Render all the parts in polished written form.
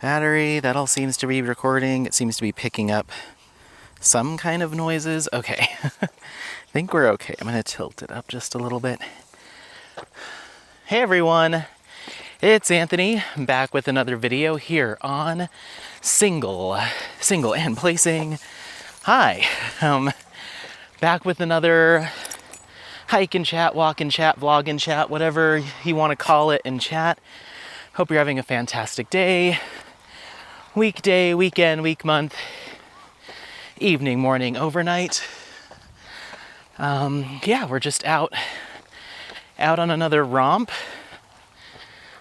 Battery, that all seems to be recording. It seems to be picking up some kind of noises. Okay, I think we're okay. I'm gonna tilt it up just a little bit. Hey everyone, it's Anthony, back with another video here on Single and Placing. Hi, back with another hike and chat, walk and chat, vlog and chat, whatever you want to call it in chat. Hope you're having a fantastic day, weekday, weekend, week, month, evening, morning, overnight. Yeah, we're just out on another romp.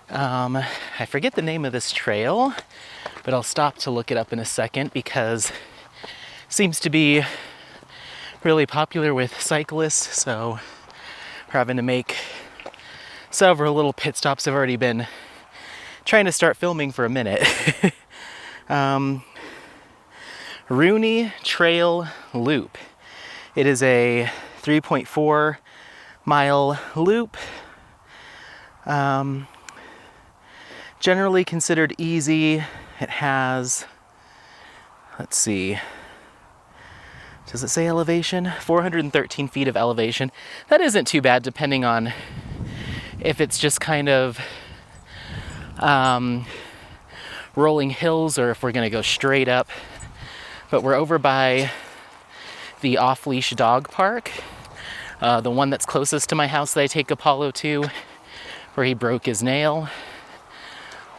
I forget the name of this trail, but I'll stop to look it up in a second because it seems to be really popular with cyclists, so we're having to make several little pit stops. I've already been trying to start filming for a minute. Rooney Trail Loop. It is a 3.4 mile loop. Generally considered easy. It has, let's see, does it say elevation? 413 feet of elevation. That isn't too bad depending on if it's just kind of rolling hills or if we're gonna go straight up. But we're over by the off-leash dog park, the one that's closest to my house that I take Apollo to, where he broke his nail.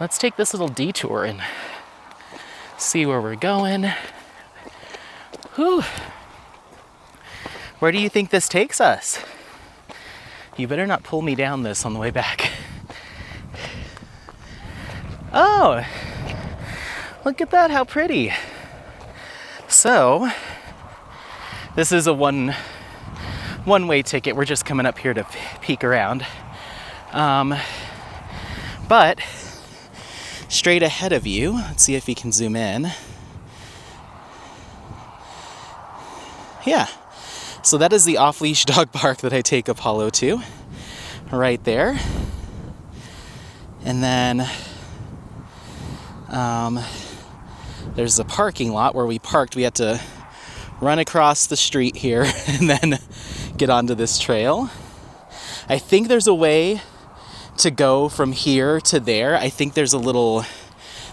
Let's take this little detour and see where we're going. Whew. Where do you think this takes us? You better not pull me down this on the way back. Oh, look at that, how pretty. So, this is a one-way ticket. We're just coming up here to peek around. But straight ahead of you, let's see if we can zoom in. Yeah, so that is the off-leash dog park that I take Apollo to, right there. And then there's a parking lot where we parked. We had to run across the street here and then get onto this trail. I think there's a way to go from here to there. I think there's a little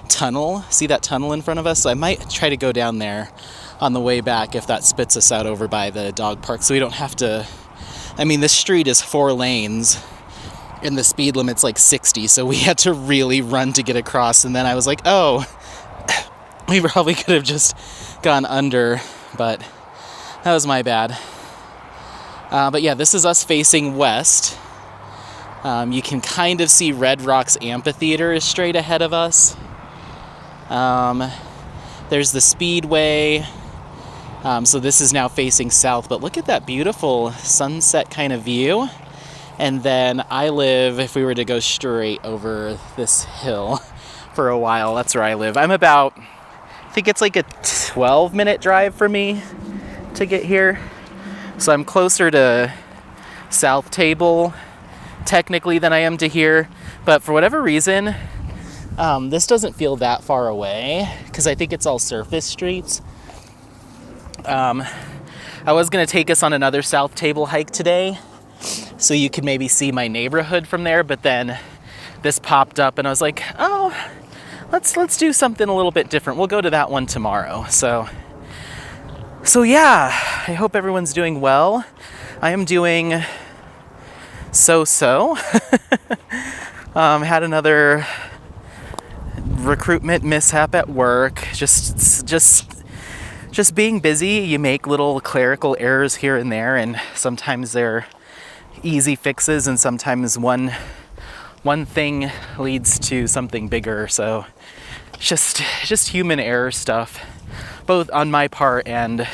tunnel. See that tunnel in front of us? So I might try to go down there on the way back if that spits us out over by the dog park, so we don't have to. I mean, this street is 4 lanes and the speed limit's like 60, so we had to really run to get across. And then I was like, oh, we probably could have just gone under, but that was my bad. But yeah, this is us facing west. You can kind of see Red Rocks Amphitheater is straight ahead of us. There's the Speedway. So this is now facing south, but look at that beautiful sunset kind of view. And then I live, if we were to go straight over this hill for a while, that's where I live. I'm about, I think it's like a 12-minute drive for me to get here. So I'm closer to South Table technically than I am to here, but for whatever reason, this doesn't feel that far away because I think it's all surface streets. I was gonna take us on another South Table hike today, so you could maybe see my neighborhood from there, but then this popped up and I was like, oh, let's do something a little bit different. We'll go to that one tomorrow. So yeah, I hope everyone's doing well. I am doing so. Had another recruitment mishap at work. Just being busy. You make little clerical errors here and there, and sometimes they're easy fixes, and sometimes one thing leads to something bigger. So just human error stuff, both on my part and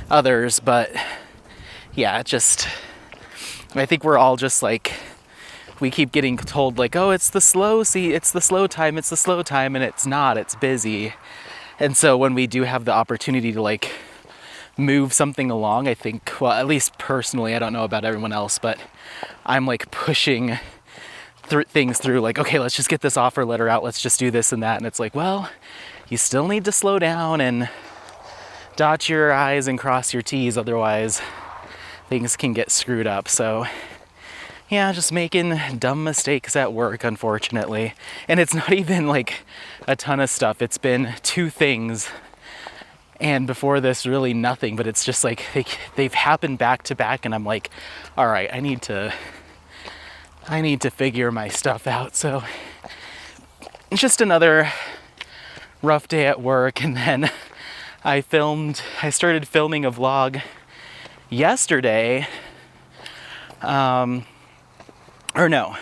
others. But yeah, I think we're all just like, we keep getting told like, oh, it's the slow time, and it's not, it's busy. And so when we do have the opportunity to like move something along, I think, well, at least personally, I don't know about everyone else, but I'm like pushing things through, like, okay, let's just get this offer letter out, let's just do this and that. And it's like, well, you still need to slow down and dot your I's and cross your T's, otherwise things can get screwed up. So yeah, just making dumb mistakes at work, unfortunately. And it's not even like a ton of stuff. It's been 2 things, and before this really nothing, but it's just like they've happened back to back, and I'm like, all right, I need to figure my stuff out. So it's just another rough day at work. And then I started filming a vlog yesterday, or no,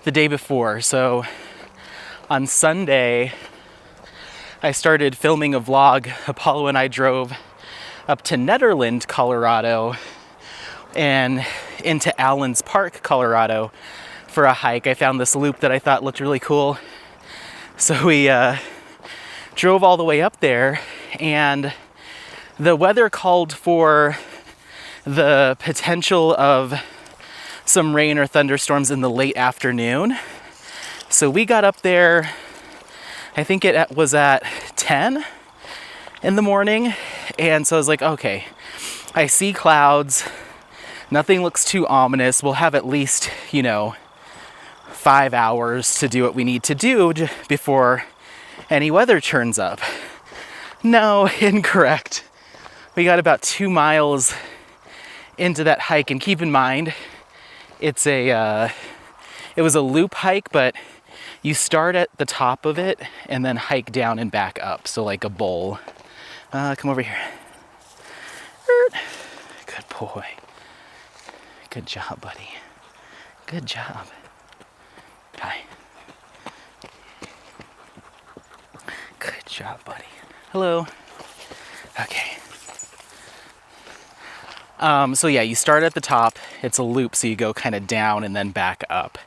the day before. So on Sunday, I started filming a vlog. Apollo and I drove up to Nederland, Colorado, and into Allen's Park, Colorado, for a hike. I found this loop that I thought looked really cool. So we drove all the way up there, and the weather called for the potential of some rain or thunderstorms in the late afternoon. So we got up there, I think it was at 10 in the morning. And so I was like, okay, I see clouds. Nothing looks too ominous. We'll have at least, 5 hours to do what we need to do before any weather turns up. No, incorrect. We got about 2 miles into that hike, and keep in mind, it was a loop hike, but you start at the top of it and then hike down and back up. So like a bowl. Come over here. Good boy. Good job, buddy. Good job. Hi. Good job, buddy. Hello. Okay. So yeah, you start at the top. It's a loop, so you go kind of down and then back up.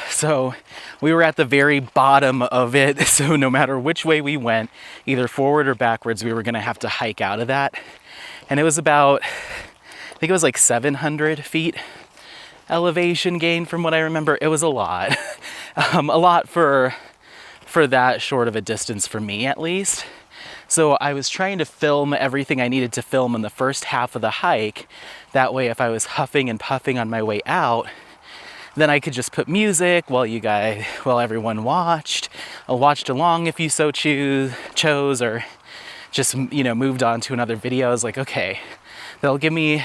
So we were at the very bottom of it, so no matter which way we went, either forward or backwards, we were going to have to hike out of that. And it was about, I think it was like 700 feet elevation gain from what I remember. It was a lot. A lot for that short of a distance for me, at least. So I was trying to film everything I needed to film in the first half of the hike. That way, if I was huffing and puffing on my way out, then I could just put music while everyone watched along if you so chose, or just, moved on to another video. I was like, okay, they'll give me,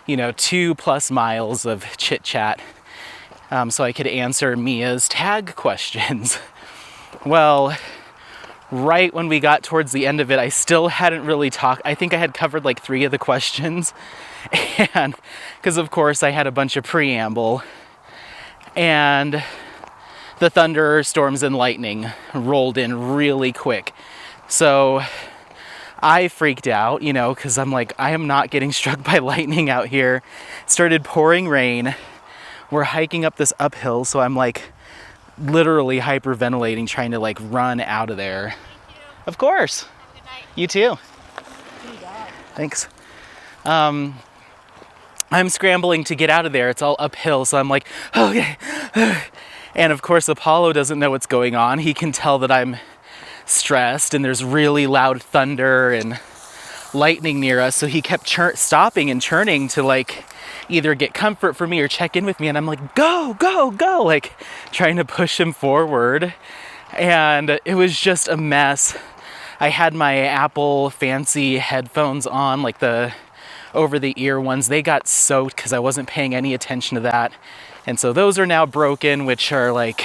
2+ miles of chit chat, so I could answer Mia's tag questions. Well, right when we got towards the end of it, I still hadn't really talked. I think I had covered like 3 of the questions, and because of course I had a bunch of preamble, and the thunder, storms, and lightning rolled in really quick. So I freaked out, because I'm like, I am not getting struck by lightning out here. It started pouring rain. We're hiking up this uphill, so I'm like literally hyperventilating, trying to like run out of there. Of course. Have a good night. You too. Thanks. I'm scrambling to get out of there. It's all uphill, so I'm like, okay. And of course, Apollo doesn't know what's going on. He can tell that I'm stressed, and there's really loud thunder and lightning near us, so he kept stopping and churning to like either get comfort for me or check in with me. And I'm like, go, go, go, like trying to push him forward. And it was just a mess. I had my Apple fancy headphones on, like the over-the-ear ones. They got soaked because I wasn't paying any attention to that. And so those are now broken, which are like,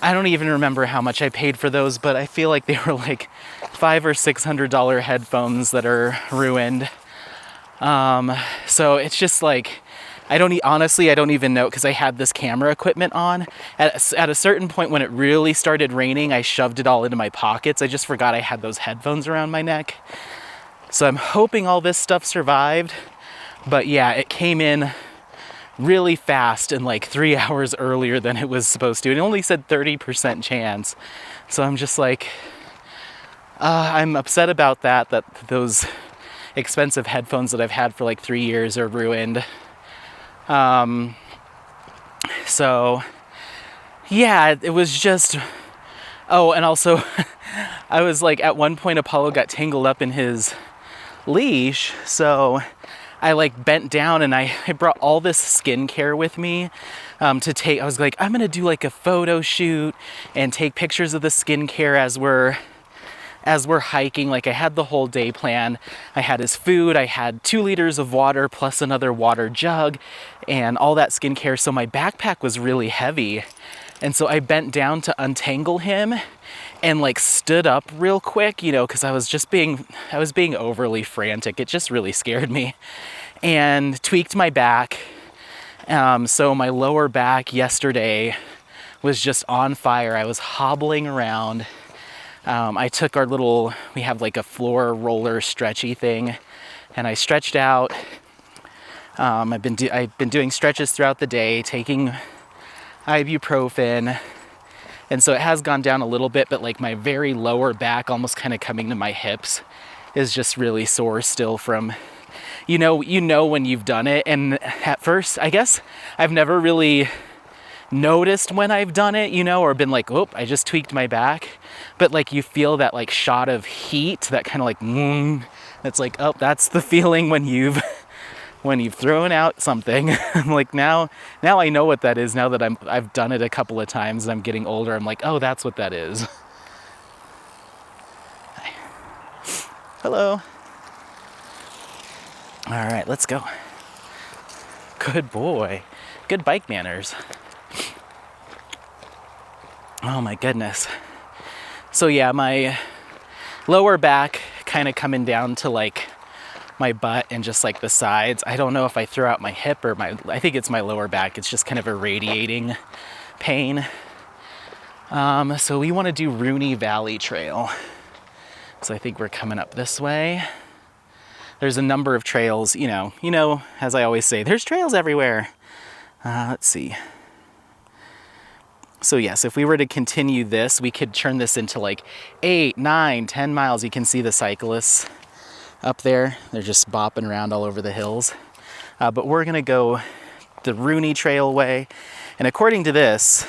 I don't even remember how much I paid for those, but I feel like they were like $500 or $600 headphones that are ruined. So it's just like, honestly, I don't even know, because I had this camera equipment on. At a certain point when it really started raining, I shoved it all into my pockets. I just forgot I had those headphones around my neck. So I'm hoping all this stuff survived. But yeah, it came in really fast and like 3 hours earlier than it was supposed to. It only said 30% chance. So I'm just like, I'm upset about that those expensive headphones that I've had for like 3 years are ruined. So yeah, it was just, oh, and also I was like, at one point Apollo got tangled up in his leash, so I like bent down and I brought all this skincare with me to take. I was like, I'm gonna do like a photo shoot and take pictures of the skincare as we're hiking. Like, I had the whole day plan. I had his food, I had 2 liters of water plus another water jug and all that skincare. So my backpack was really heavy. And so I bent down to untangle him and like stood up real quick, you know, because I was being overly frantic. It just really scared me, and tweaked my back. So my lower back yesterday was just on fire. I was hobbling around. I took we have like a floor roller stretchy thing, and I stretched out. I've been doing stretches throughout the day, taking ibuprofen, and so it has gone down a little bit, but like my very lower back, almost kind of coming to my hips, is just really sore still from, you know when you've done it. And at first, I guess I've never really noticed when I've done it, you know, or been like, oh, I just tweaked my back. But like you feel that like shot of heat, that kind of like, that's like, oh, that's the feeling when you've thrown out something. I'm like, now I know what that is. Now that I've done it a couple of times and I'm getting older, I'm like, oh, that's what that is. Hi. Hello. All right, let's go. Good boy. Good bike manners. Oh my goodness. So yeah, my lower back kind of coming down to like my butt and just like the sides. I don't know if I threw out my hip or I think it's my lower back. It's just kind of a radiating pain. So we want to do Rooney Valley Trail. So I think we're coming up this way. There's a number of trails, you know, as I always say, there's trails everywhere. Let's see. So yes, if we were to continue this, we could turn this into like 8, 9, 10 miles. You can see the cyclists up there. They're just bopping around all over the hills. But we're gonna go the Rooney Trail way. And according to this,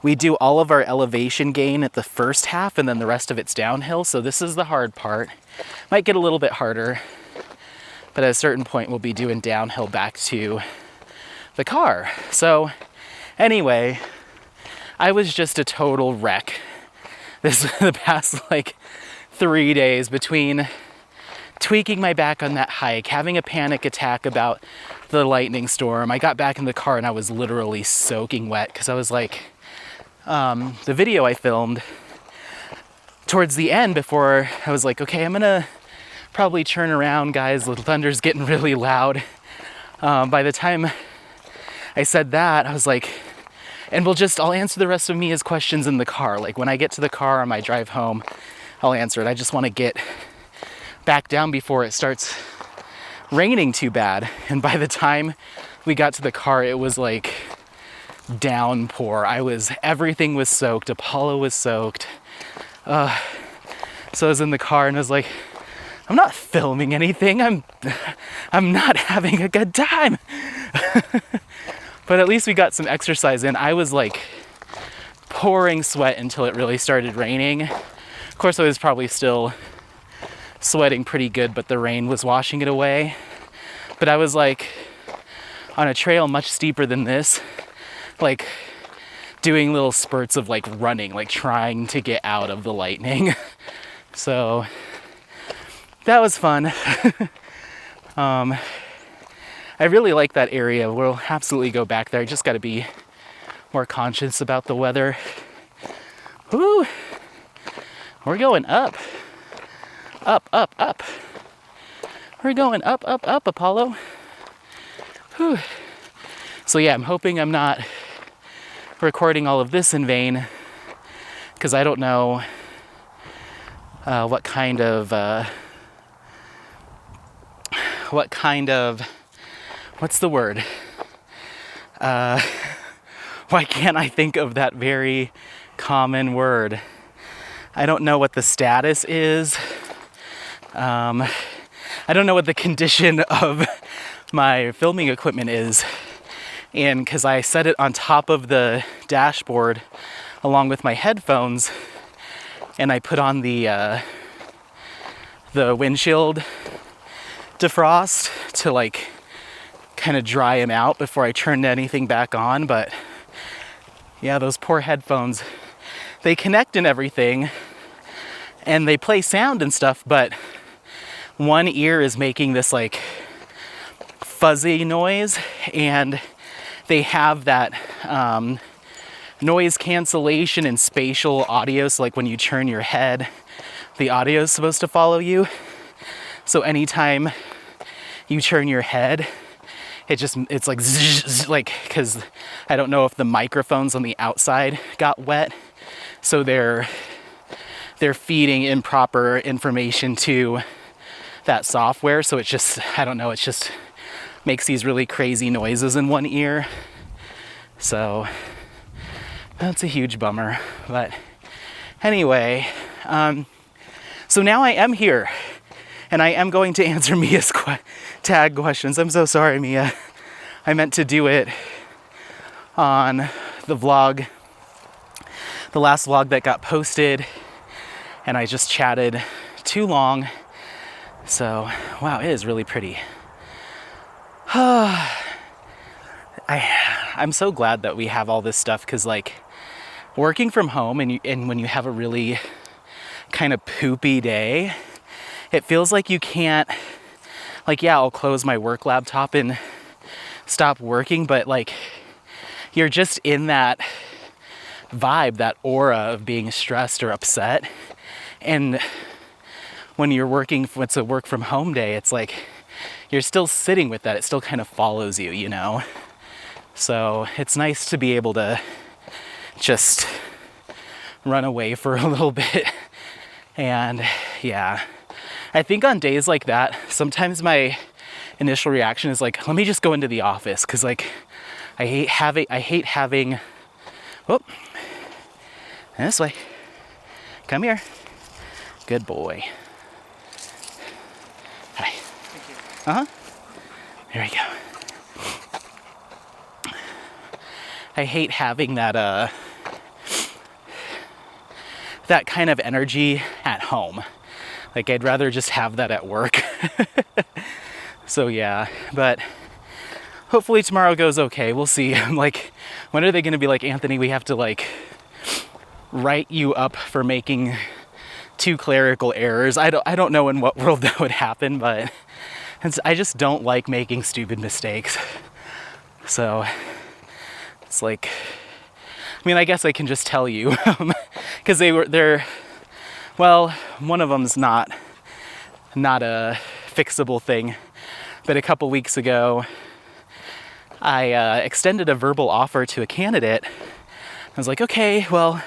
we do all of our elevation gain at the first half and then the rest of it's downhill. So this is the hard part. Might get a little bit harder, but at a certain point we'll be doing downhill back to the car. So anyway, I was just a total wreck the past like 3 days, between tweaking my back on that hike, having a panic attack about the lightning storm. I got back in the car and I was literally soaking wet because I was like, the video I filmed towards the end, before I was like, okay, I'm gonna probably turn around, guys, the thunder's getting really loud. By the time I said that, I was like, and I'll answer the rest of Mia's questions in the car. Like when I get to the car on my drive home, I'll answer it. I just want to get back down before it starts raining too bad. And by the time we got to the car, it was like downpour. Everything was soaked. Apollo was soaked. So I was in the car and I was like, I'm not filming anything. I'm not having a good time. But at least we got some exercise in. I was like pouring sweat until it really started raining. Of course, I was probably still sweating pretty good, but the rain was washing it away. But I was like on a trail much steeper than this, like doing little spurts of like running, like trying to get out of the lightning. So that was fun. I really like that area. We'll absolutely go back there. I just got to be more conscious about the weather. Woo! We're going up. Up, up, up. We're going up, up, up, Apollo. Whew. So yeah, I'm hoping I'm not recording all of this in vain, because I don't know what kind of what's the word? Why can't I think of that very common word? I don't know what the status is. I don't know what the condition of my filming equipment is. And because I set it on top of the dashboard along with my headphones, and I put on the windshield defrost to like kind of dry them out before I turned anything back on. But yeah, those poor headphones, they connect and everything and they play sound and stuff, but one ear is making this like fuzzy noise, and they have that noise cancellation and spatial audio. So like when you turn your head, the audio is supposed to follow you. So anytime you turn your head, it's like zzz, like, because I don't know if the microphones on the outside got wet, so they're feeding improper information to that software. So it's just, I don't know, it's just makes these really crazy noises in one ear. So that's a huge bummer. But anyway, so now I am here and I am going to answer Mia's tag questions. I'm so sorry, Mia. I meant to do it on the vlog, the last vlog that got posted, and I just chatted too long. So, wow, it is really pretty. I'm so glad that we have all this stuff, because like working from home and when you have a really kind of poopy day, it feels like you can't, like, yeah, I'll close my work laptop and stop working, but like you're just in that vibe, that aura of being stressed or upset. And when you're working, it's a work from home day, it's like you're still sitting with that. It still kind of follows you, you know? So it's nice to be able to just run away for a little bit. And yeah, I think on days like that, sometimes my initial reaction is like, let me just go into the office, because like I hate having, whoop, this way, come here, good boy. Hi. Thank you. There we go. I hate having that that kind of energy at home. Like, I'd rather just have that at work. So yeah, but hopefully tomorrow goes okay. We'll see. I'm like, when are they going to be like, Anthony, we have to like write you up for making 2 clerical errors? I don't know in what world that would happen, but I just don't like making stupid mistakes. So it's like, I mean, I guess I can just tell you, because they're, well, one of them's not a fixable thing, but a couple weeks ago, I extended a verbal offer to a candidate. I was like, okay, well,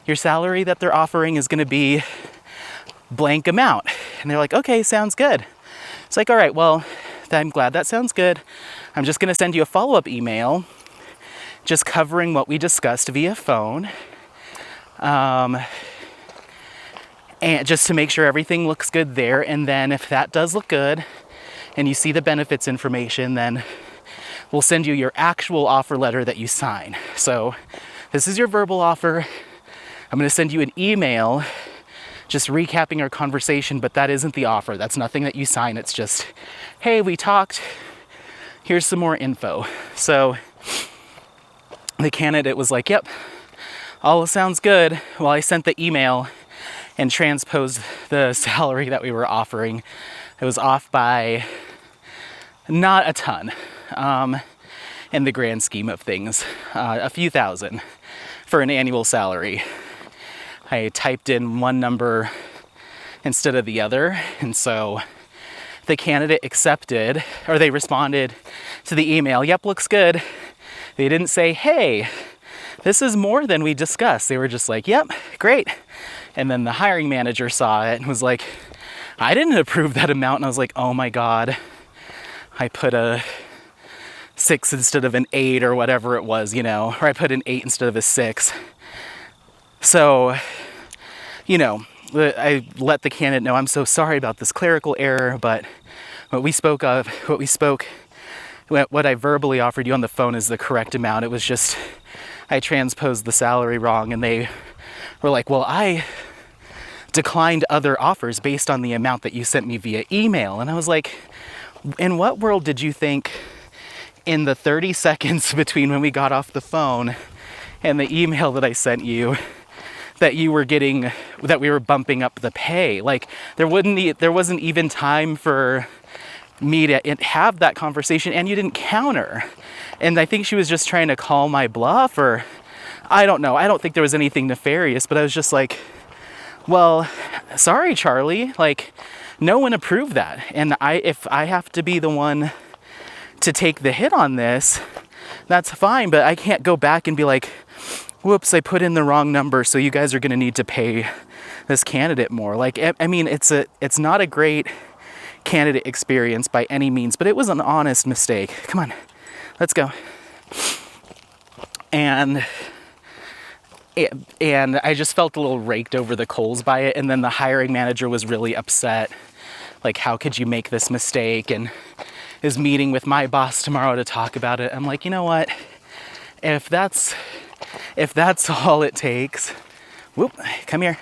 your salary that they're offering is going to be blank amount. And they're like, okay, sounds good. It's like, all right, well, I'm glad that sounds good. I'm just going to send you a follow-up email just covering what we discussed via phone. And just to make sure everything looks good there. And then if that does look good and you see the benefits information, then we'll send you your actual offer letter that you sign. So this is your verbal offer. I'm going to send you an email just recapping our conversation, but that isn't the offer. That's nothing that you sign. It's just, hey, we talked. Here's some more info. So the candidate was like, yep, all sounds good. Well, I sent the email and transposed the salary that we were offering. It was off by not a ton in the grand scheme of things, a few thousand for an annual salary. I typed in one number instead of the other, and so the candidate accepted, or they responded to the email, yep, looks good. They didn't say, hey, this is more than we discussed. They were just like, yep, great. And then the hiring manager saw it and was like, I didn't approve that amount. And I was like, oh my God, I put a 6 instead of an 8 or whatever it was, you know, or I put an 8 instead of a 6. So, you know, I let the candidate know, I'm so sorry about this clerical error, but what we spoke what I verbally offered you on the phone is the correct amount. It was just I transposed the salary wrong, and they were like, well, I declined other offers based on the amount that you sent me via email. And I was like, in what world did you think in the 30 seconds between when we got off the phone and the email that I sent you that you were getting, that we were bumping up the pay? Like, there wasn't even time for me to have that conversation, and you didn't counter. And I think she was just trying to call my bluff, or I don't know. I don't think there was anything nefarious, but I was just like, well, sorry, Charlie, like, no one approved that. And if I have to be the one to take the hit on this, that's fine, but I can't go back and be like, whoops, I put in the wrong number, so you guys are going to need to pay this candidate more. Like, I mean, it's not a great candidate experience by any means, but it was an honest mistake. Come on, let's go. And I just felt a little raked over the coals by it. And then the hiring manager was really upset. Like, how could you make this mistake? And is meeting with my boss tomorrow to talk about it. I'm like, you know what? If that's all it takes, whoop, come here.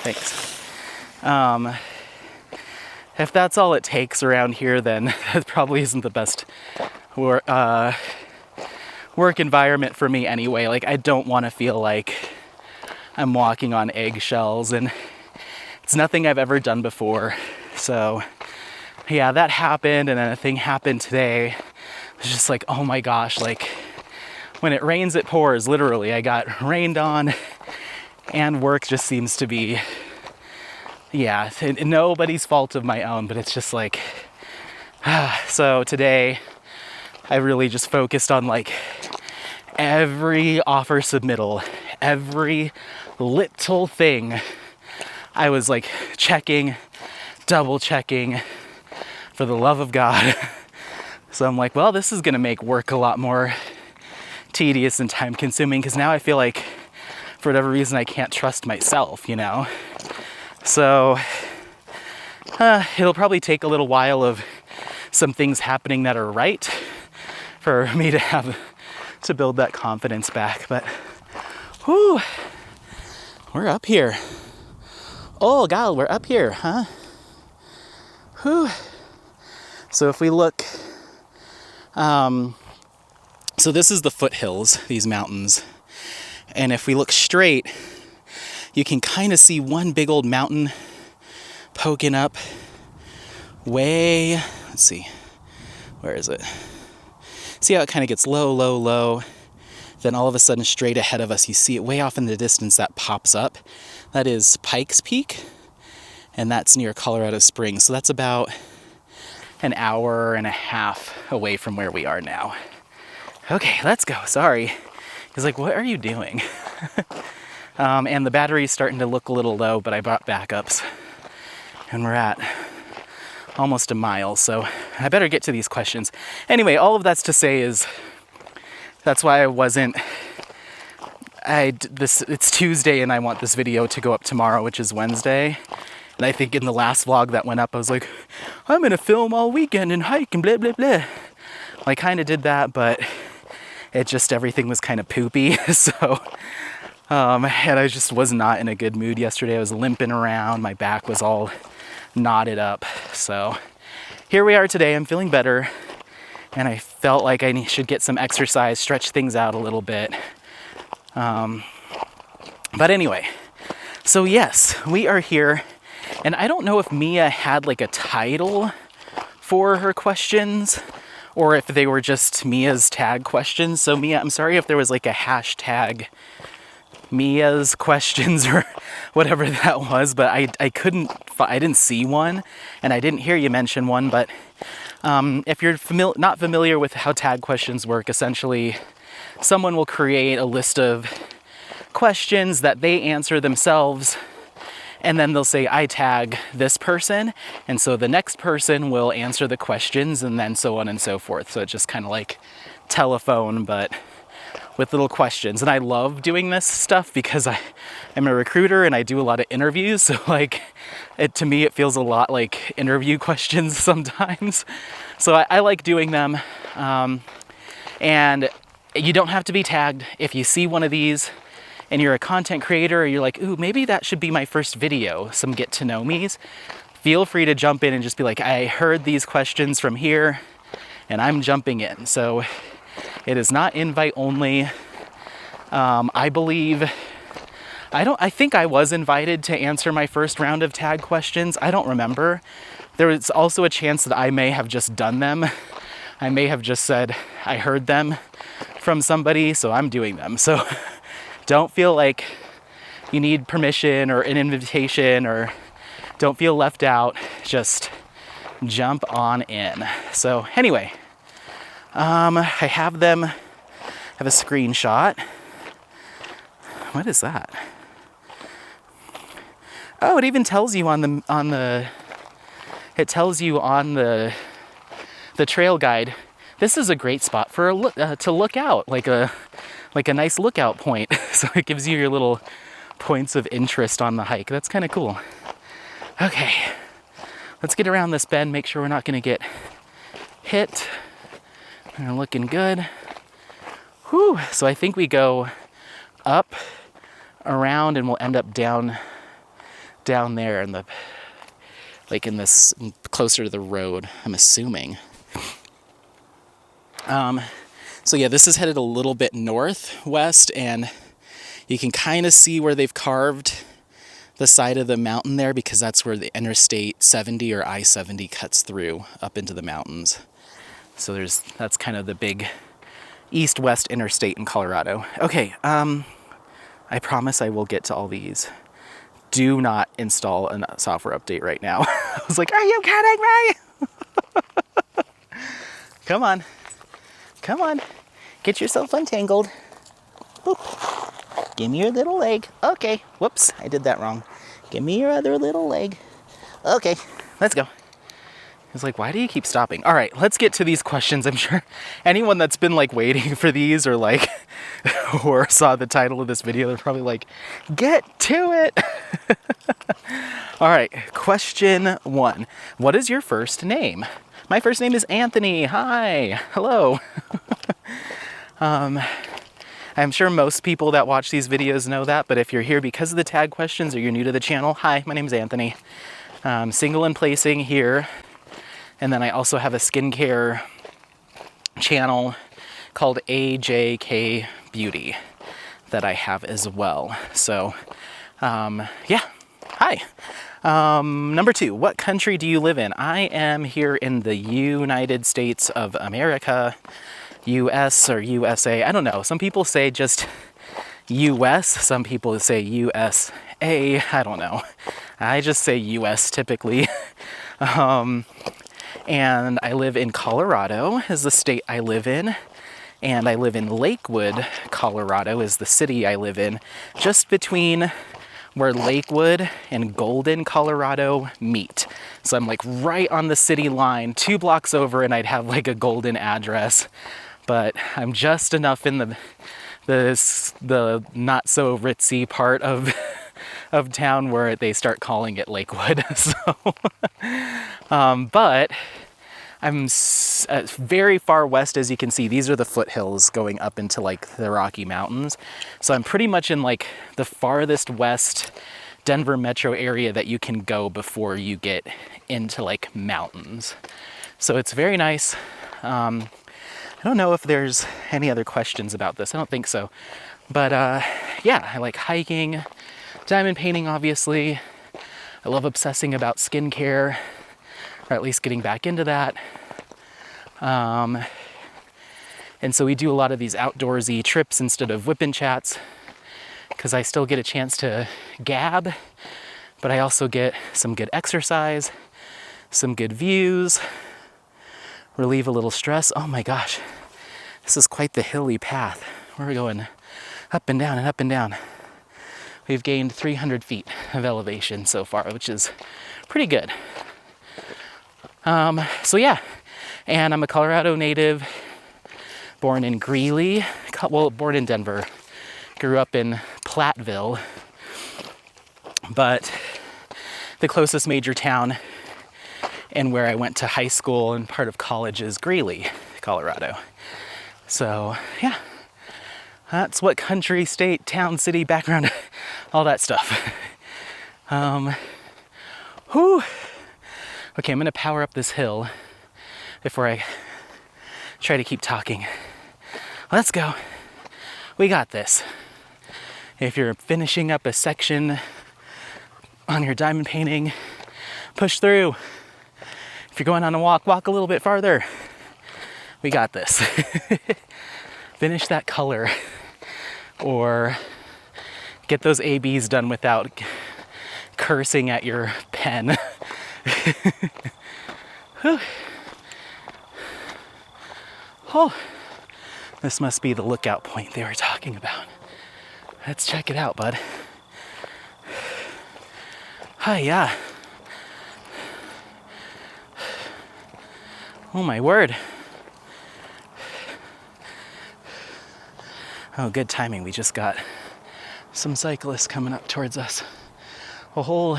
Thanks. If that's all it takes around here, then that probably isn't the best work environment for me anyway. Like, I don't want to feel like I'm walking on eggshells, and it's nothing I've ever done before. So yeah, that happened, and then a thing happened today. It was just like, oh my gosh, like, when it rains, it pours, literally. I got rained on, and work just seems to be, yeah, nobody's fault of my own, but it's just like, so today I really just focused on like every offer submittal, every little thing. I was like checking, double checking, for the love of God. So I'm like, well, this is gonna make work a lot more tedious and time consuming, because now I feel like for whatever reason I can't trust myself, you know? So it'll probably take a little while of some things happening that are right for me to build that confidence back. But whew, we're up here. Oh God, we're up here, huh? Whew. So if we look, so this is the foothills, these mountains. And if we look straight, you can kind of see one big old mountain poking up way, let's see, where is it? See how it kind of gets low, low, low. Then all of a sudden straight ahead of us, you see it way off in the distance that pops up. That is Pikes Peak, and that's near Colorado Springs. So that's about an hour and a half away from where we are now. Okay, let's go. Sorry. He's like, what are you doing? And the battery's starting to look a little low, but I brought backups. And we're at almost a mile, so I better get to these questions. Anyway, all of that's to say is, that's why it's Tuesday and I want this video to go up tomorrow, which is Wednesday. And I think in the last vlog that went up, I was like, I'm gonna film all weekend and hike and blah, blah, blah. Well, I kind of did that, but it just, everything was kind of poopy. So, and I just was not in a good mood yesterday. I was limping around. My back was all knotted up. So here we are today. I'm feeling better. And I felt like I should get some exercise, stretch things out a little bit. But anyway, so yes, we are here. And I don't know if Mia had like a title for her questions, or if they were just Mia's tag questions. So Mia, I'm sorry if there was like a hashtag Mia's questions or whatever that was, but I didn't see one, and I didn't hear you mention one. But if you're not familiar with how tag questions work, essentially someone will create a list of questions that they answer themselves, and then they'll say, I tag this person, and so the next person will answer the questions, and then so on and so forth. So it's just kind of like telephone, but with little questions. And I love doing this stuff because I'm a recruiter and I do a lot of interviews. So like, to me, it feels a lot like interview questions sometimes. So I like doing them. And you don't have to be tagged. If you see one of these and you're a content creator, or you're like, ooh, maybe that should be my first video, some get to know me's, feel free to jump in and just be like, I heard these questions from here and I'm jumping in. So it is not invite only. I believe, I think I was invited to answer my first round of tag questions. I don't remember. There was also a chance that I may have just done them. I may have just said, I heard them from somebody, so I'm doing them. So don't feel like you need permission or an invitation, or don't feel left out. Just jump on in. So anyway, I have them, have a screenshot. What is that? Oh, it even tells you on the it tells you on the trail guide. This is a great spot for to look out, like a nice lookout point. So it gives you your little points of interest on the hike. That's kind of cool. Okay, let's get around this bend, make sure we're not going to get hit. We're looking good. Whew. So I think we go up, around, and we'll end up down there in the, like in this, closer to the road, I'm assuming. So yeah, this is headed a little bit northwest, and you can kind of see where they've carved the side of the mountain there, because that's where the Interstate 70 or I-70 cuts through up into the mountains. So that's kind of the big east-west interstate in Colorado. Okay, I promise I will get to all these. Do not install a software update right now. I was like, are you kidding me? Come on. Come on. Get yourself untangled. Boop. Give me your little leg. Okay. Whoops, I did that wrong. Give me your other little leg. Okay, let's go. I was like, why do you keep stopping? All right, let's get to these questions. I'm sure anyone that's been like waiting for these, or like, or saw the title of this video, they're probably like, get to it. All right, question 1. What is your first name? My first name is Anthony. Hi, hello. I'm sure most people that watch these videos know that, but if you're here because of the tag questions or you're new to the channel, hi, my name is Anthony. Single and placing here. And then I also have a skincare channel called AJK Beauty that I have as well. So, yeah, hi. Number 2, what country do you live in? I am here in the United States of America, US or USA. I don't know. Some people say just US. Some people say USA. I don't know. I just say US typically. And I live in Colorado is the state I live in. And I live in Lakewood, Colorado is the city I live in, just between where Lakewood and Golden, Colorado meet. So I'm like right on the city line, 2 blocks over, and I'd have like a Golden address. But I'm just enough in the not so ritzy part of town where they start calling it Lakewood. So, but I'm very far west, as you can see. These are the foothills going up into like the Rocky Mountains. So I'm pretty much in like the farthest west Denver metro area that you can go before you get into like mountains. So it's very nice. I don't know if there's any other questions about this. I don't think so. But yeah, I like hiking, diamond painting, obviously. I love obsessing about skincare, or at least getting back into that. And so we do a lot of these outdoorsy trips instead of whip-in chats, because I still get a chance to gab, but I also get some good exercise, some good views, relieve a little stress. Oh my gosh, this is quite the hilly path. We're going up and down and up and down. We've gained 300 feet of elevation so far, which is pretty good. So yeah, and I'm a Colorado native, born in Greeley, well, born in Denver, grew up in Platteville, but the closest major town and where I went to high school and part of college is Greeley, Colorado. So yeah, that's what country, state, town, city, background, all that stuff. Whew. Okay, I'm gonna power up this hill before I try to keep talking. Let's go. We got this. If you're finishing up a section on your diamond painting, push through. If you're going on a walk, walk a little bit farther. We got this. Finish that color, or get those ABs done without cursing at your pen. Oh, this must be the lookout point they were talking about. Let's check it out, bud. Hi, yeah. Oh my word. Oh, good timing. We just got some cyclists coming up towards us. A whole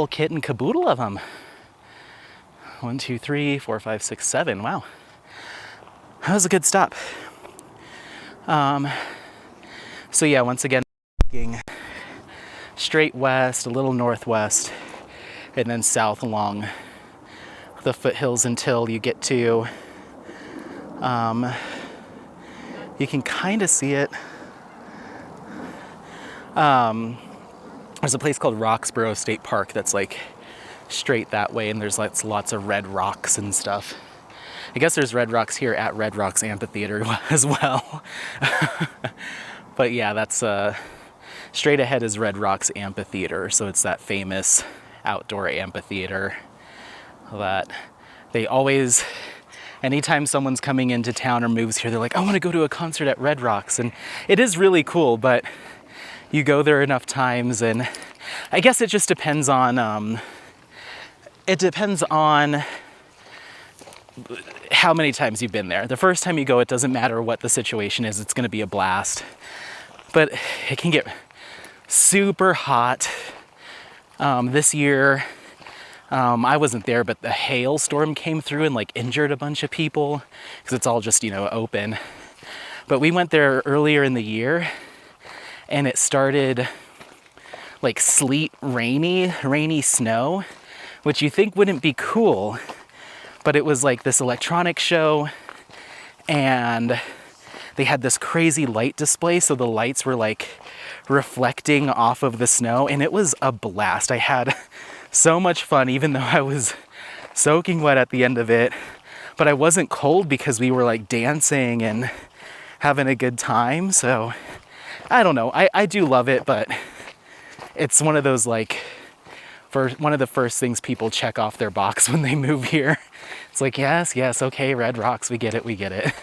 kit and caboodle of them. 1, 2, 3, 4, 5, 6, 7. Wow. That was a good stop. So yeah, once again, straight west, a little northwest, and then south along the foothills until you get to, you can kind of see it. There's a place called Roxborough State Park that's like straight that way, and there's lots of red rocks and stuff. I guess there's red rocks here at Red Rocks Amphitheater as well. But yeah, that's straight ahead is Red Rocks Amphitheater, so it's that famous outdoor amphitheater that they always, anytime someone's coming into town or moves here, they're like, I want to go to a concert at Red Rocks. And it is really cool, but you go there enough times, and I guess it just depends on, how many times you've been there. The first time you go, it doesn't matter what the situation is, it's going to be a blast. But it can get super hot. This year, I wasn't there, but the hailstorm came through and like injured a bunch of people because it's all just, open. But we went there earlier in the year, and it started like sleet, rainy snow, which you think wouldn't be cool. But it was like this electronic show, and they had this crazy light display, so the lights were like reflecting off of the snow, and it was a blast. I had so much fun, even though I was soaking wet at the end of it, but I wasn't cold because we were like dancing and having a good time. So I don't know, I do love it, but it's one of those like, one of the first things people check off their box when they move here. It's like, yes, okay, Red Rocks, we get it.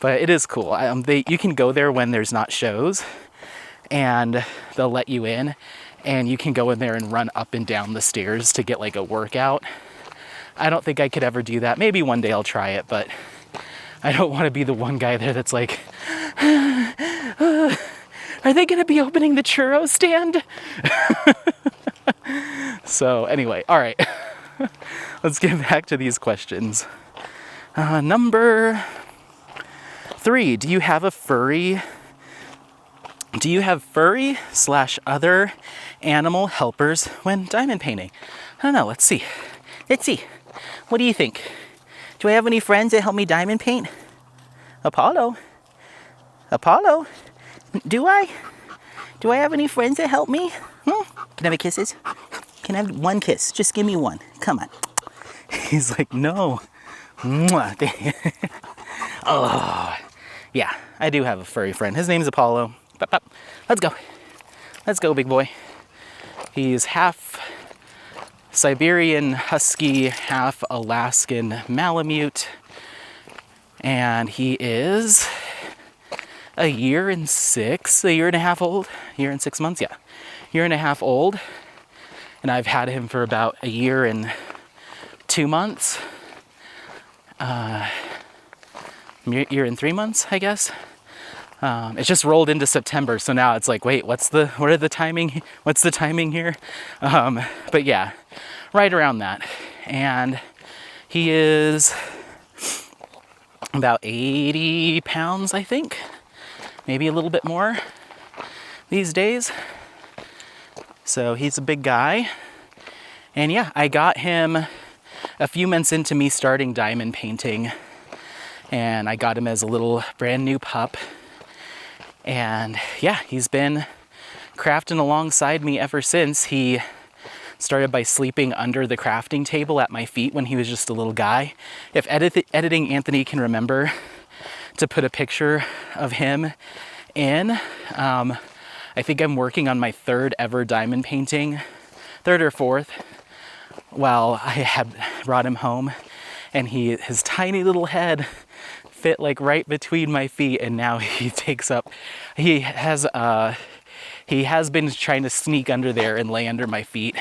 But it is cool. You can go there when there's not shows, and they'll let you in, and you can go in there and run up and down the stairs to get like a workout. I don't think I could ever do that. Maybe one day I'll try it, but I don't want to be the one guy there that's like, are they going to be opening the churro stand? So anyway, all right, let's get back to these questions. Number 3, do you have furry / other animal helpers when diamond painting? I don't know, let's see. What do you think? Do I have any friends that help me diamond paint? Apollo, do I have any friends that help me? Can I have kisses? Can I have one kiss? Just give me one. Come on. He's like, no. Oh, yeah, I do have a furry friend. His name's Apollo. Let's go, big boy. He's half Siberian Husky, half Alaskan Malamute. And he is a year and 6 months, yeah. Year and a half old. And I've had him for about a year and 2 months. year and 3 months, I guess. It just rolled into September, so now it's like, wait, what's the timing here? But yeah, right around that. And he is about 80 pounds, I think, maybe a little bit more these days. So he's a big guy. And yeah, I got him a few months into me starting diamond painting, and I got him as a little brand new pup. And yeah, he's been crafting alongside me ever since. He started by sleeping under the crafting table at my feet when he was just a little guy. If editing Anthony can remember to put a picture of him in, I think I'm working on my 3rd ever diamond painting, 3rd or 4th, while I had brought him home, and his tiny little head fit like right between my feet, and now he has been trying to sneak under there and lay under my feet,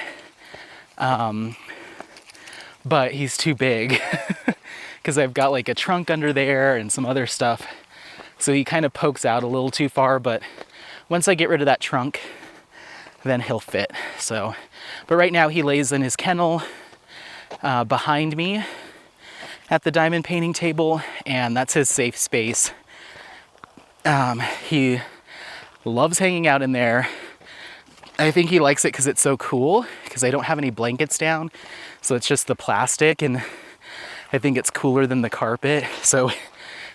but he's too big because I've got like a trunk under there and some other stuff, so he kind of pokes out a little too far. But once I get rid of that trunk, then he'll fit. So, but right now he lays in his kennel behind me at the diamond painting table, and that's his safe space. He loves hanging out in there. I think he likes it because it's so cool, because I don't have any blankets down, so it's just the plastic, and I think it's cooler than the carpet, so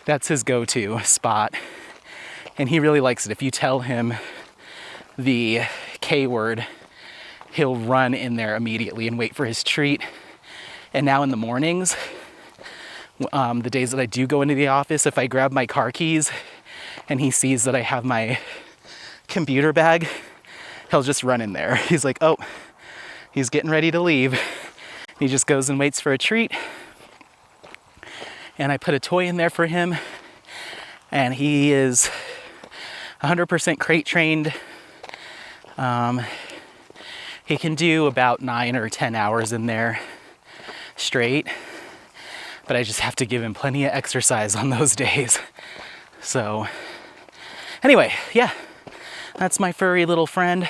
that's his go-to spot. And he really likes it. If you tell him the K word, he'll run in there immediately and wait for his treat. And now in the mornings, the days that I do go into the office, if I grab my car keys and he sees that I have my computer bag, he'll just run in there. He's like, oh, he's getting ready to leave. He just goes and waits for a treat. And I put a toy in there for him, and he is 100% crate trained. He can do about 9 or 10 hours in there straight, but I just have to give him plenty of exercise on those days. So anyway, yeah, that's my furry little friend.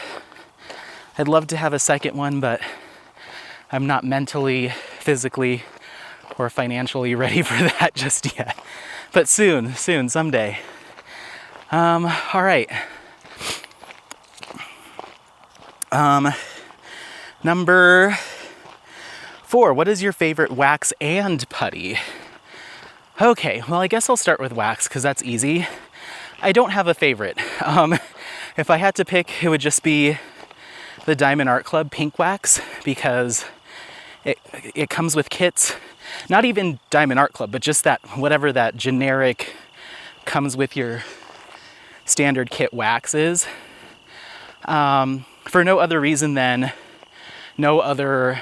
I'd love to have a second one, but I'm not mentally, physically, or financially ready for that just yet. But soon, someday. All right. Number 4, what is your favorite wax and putty? Okay, well, I guess I'll start with wax because that's easy. I don't have a favorite. If I had to pick, it would just be the Diamond Art Club pink wax, because it comes with kits. Not even Diamond Art Club, but just that, whatever that generic comes with your standard kit wax is. For no other reason than no other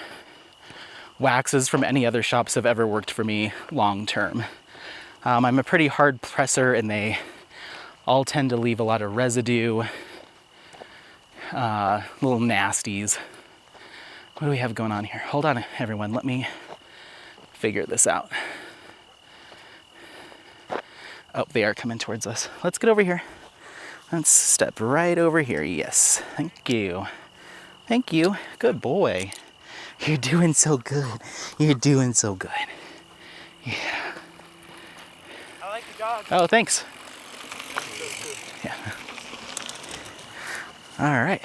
waxes from any other shops have ever worked for me long term. I'm a pretty hard presser, and they all tend to leave a lot of residue, little nasties. What do we have going on here? Hold on, everyone. Let me figure this out. Oh, they are coming towards us. Let's get over here. Let's step right over here. Yes. Thank you. Thank you. Good boy. You're doing so good. You're doing so good. Yeah. I like the dog. Oh, thanks. Yeah. All right.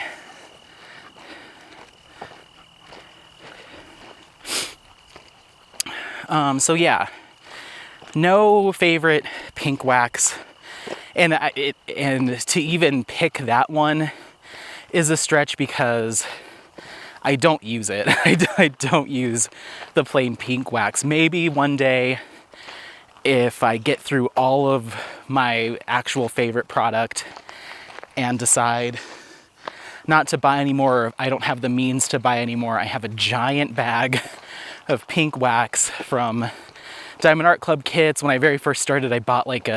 So yeah, no favorite pink wax, and to even pick that one is a stretch because I don't use it. I don't use the plain pink wax. Maybe one day, if I get through all of my actual favorite product and decide not to buy anymore, I don't have the means to buy anymore, I have a giant bag of pink wax from Diamond Art Club kits. When I very first started, I bought like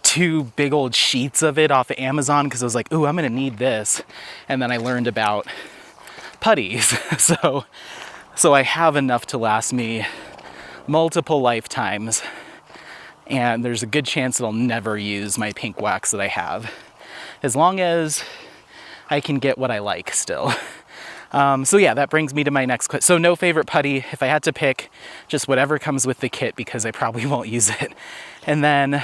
2 big old sheets of it off of Amazon because I was like, ooh, I'm gonna need this. And then I learned about putties. So I have enough to last me multiple lifetimes. and there's a good chance that I'll never use my pink wax that I have, as long as I can get what I like still. So yeah, that brings me to my next question. So no favorite putty. If I had to pick, just whatever comes with the kit, because I probably won't use it. And then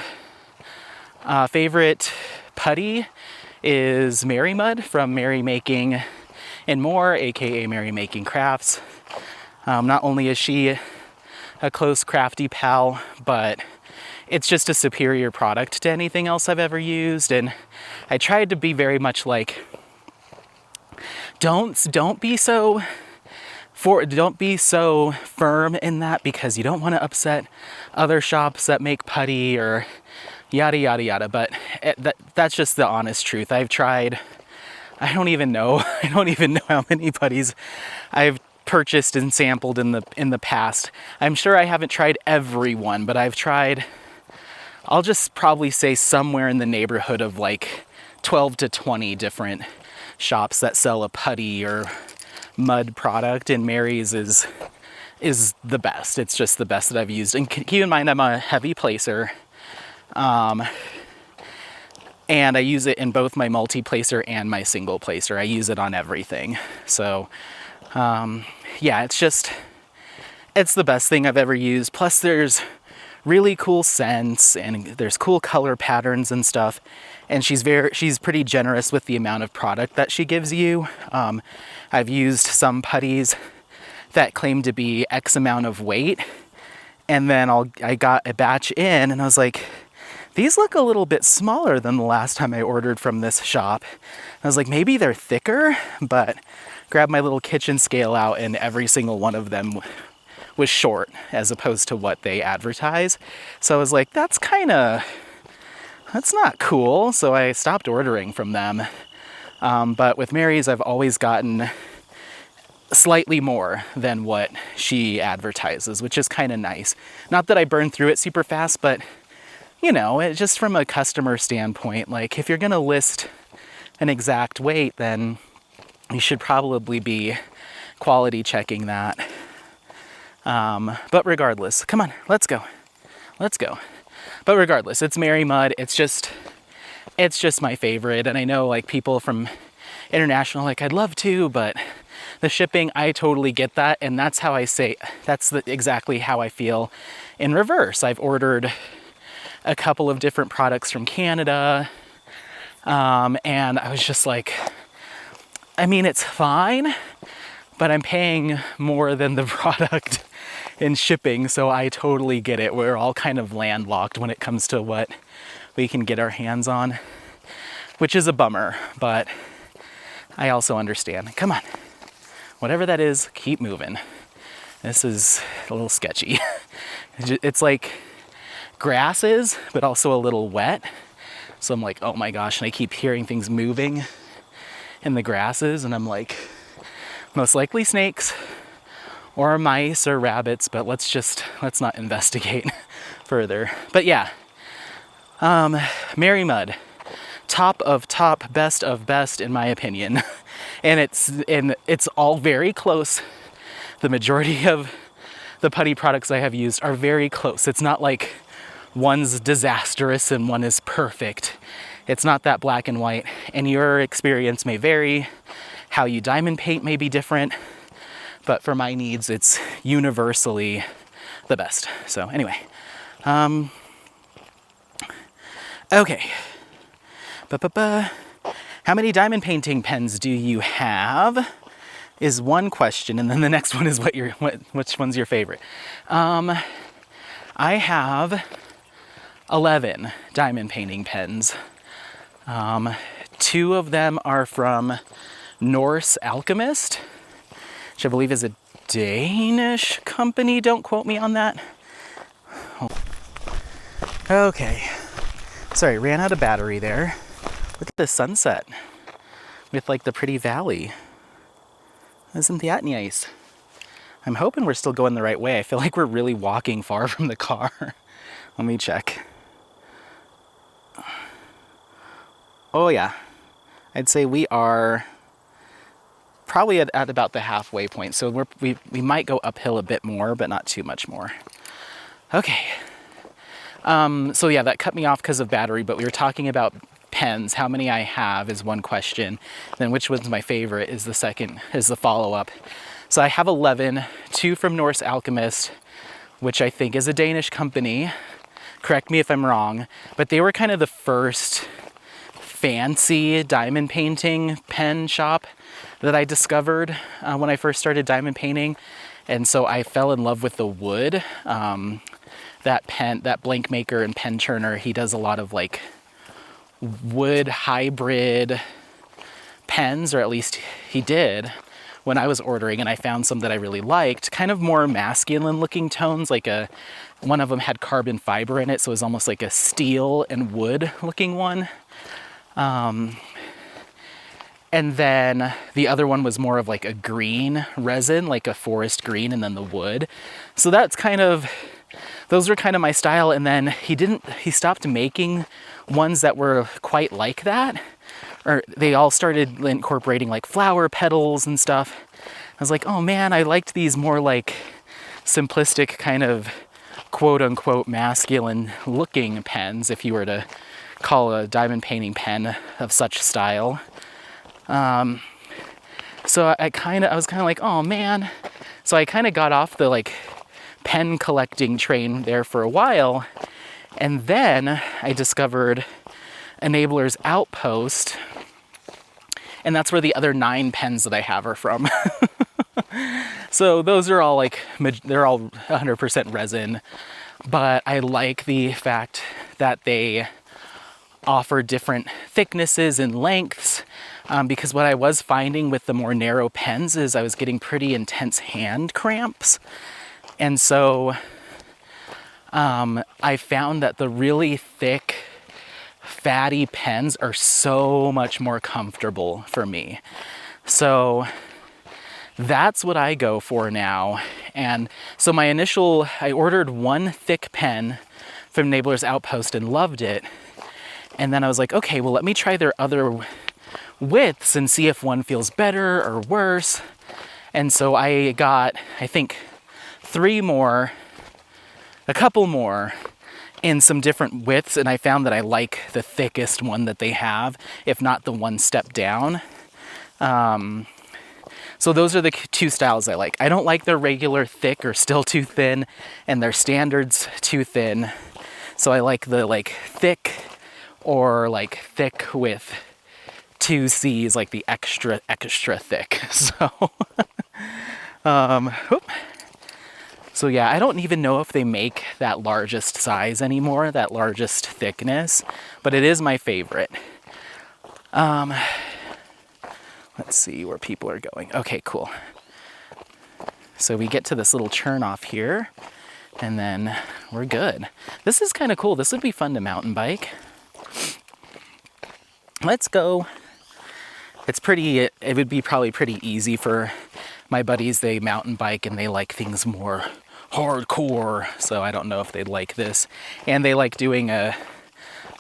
favorite putty is Mary Mud from Mary Making and More, aka Mary Making Crafts. Not only is she a close crafty pal, but it's just a superior product to anything else I've ever used. And I tried to be very much like, don't be so firm in that, because you don't want to upset other shops that make putty or yada yada yada. But that's just the honest truth. I've tried, I don't even know how many putties I've purchased and sampled in the past. I'm sure I haven't tried every one, but I've tried, I'll just probably say somewhere in the neighborhood of like 12 to 20 different shops that sell a putty or mud product, and Mary's is the best. It's just the best that I've used. And keep in mind, I'm a heavy placer, and I use it in both my multi-placer and my single placer. I use it on everything. So yeah, it's the best thing I've ever used. Plus there's really cool scents and there's cool color patterns and stuff. And she's pretty generous with the amount of product that she gives you. I've used some putties that claim to be X amount of weight, and then I got a batch in and I was like, these look a little bit smaller than the last time I ordered from this shop. I was like, maybe they're thicker, but grabbed my little kitchen scale out and every single one of them was short as opposed to what they advertise. So I was like, that's not cool. So I stopped ordering from them. But with Mary's, I've always gotten slightly more than what she advertises, which is kind of nice. Not that I burn through it super fast, but you know, it just from a customer standpoint, like if you're going to list an exact weight, then you should probably be quality checking that. But regardless, come on, let's go. But regardless, it's Mary Mud. It's just my favorite. And I know like people from international, like I'd love to, but the shipping, I totally get that. And that's how I say, exactly how I feel in reverse. I've ordered a couple of different products from Canada. And I was just like, I mean, it's fine, but I'm paying more than the product in shipping, so I totally get it. We're all kind of landlocked when it comes to what we can get our hands on, which is a bummer, but I also understand. Come on. Whatever that is, keep moving. This is a little sketchy. It's like grasses, but also a little wet. So I'm like, oh my gosh, and I keep hearing things moving in the grasses, and I'm like, most likely snakes or mice or rabbits, but let's not investigate further. But yeah, Mary Mud, top of top, best of best in my opinion. And it's all very close. The majority of the putty products I have used are very close. It's not like one's disastrous and one is perfect. It's not that black and white, and your experience may vary. How you diamond paint may be different, but for my needs, it's universally the best. So anyway, okay. How many diamond painting pens do you have? Is one question, and then the next one is which one's your favorite? I have 11 diamond painting pens. 2 of them are from Norse Alchemist, which I believe is a Danish company. Don't quote me on that. Okay. Sorry, ran out of battery there. Look at the sunset with like the pretty valley. Isn't that nice? I'm hoping we're still going the right way. I feel like we're really walking far from the car. Let me check. Oh yeah, I'd say we are probably at about the halfway point. So we might go uphill a bit more, but not too much more. Okay. So yeah, that cut me off because of battery, but we were talking about pens. How many I have is one question. Then which one's my favorite is the follow-up. So I have 11, 2 from Norse Alchemist, which I think is a Danish company. Correct me if I'm wrong, but they were kind of the first fancy diamond painting pen shop that I discovered when I first started diamond painting. And so I fell in love with the wood. That blank maker and pen turner, he does a lot of like wood hybrid pens, or at least he did when I was ordering, and I found some that I really liked, kind of more masculine looking tones, like one of them had carbon fiber in it, so it was almost like a steel and wood looking one. And then the other one was more of like a green resin, like a forest green, and then the wood. So those were kind of my style. And then he stopped making ones that were quite like that, or they all started incorporating like flower petals and stuff. I was like, oh man, I liked these more like simplistic kind of quote unquote masculine looking pens, if you were to call a diamond painting pen of such style. So I was kind of like, oh man. So I kind of got off the like pen collecting train there for a while. And then I discovered Enabler's Outpost. And that's where the other 9 pens that I have are from. So those are all they're all 100% resin. But I like the fact that they offer different thicknesses and lengths, because what I was finding with the more narrow pens is I was getting pretty intense hand cramps. And so I found that the really thick, fatty pens are so much more comfortable for me. So that's what I go for now. And so I ordered one thick pen from Enabler's Outpost and loved it. And then I was like, okay, well, let me try their other widths and see if one feels better or worse. And so I got, I think, a couple more in some different widths, and I found that I like the thickest one that they have, if not the one step down. So those are the 2 styles I like. I don't like their regular thick or still too thin, and their standards too thin. So I like the thick, or like thick with 2 C's, like the extra thick. So yeah, I don't even know if they make that largest size anymore, that largest thickness, but it is my favorite. Let's see where people are going. Okay, cool. So we get to this little churn off here, and then we're good. This is kind of cool. This would be fun to mountain bike. Let's go. It would be probably pretty easy for my buddies. They mountain bike and they like things more hardcore, so I don't know if they'd like this. And they like doing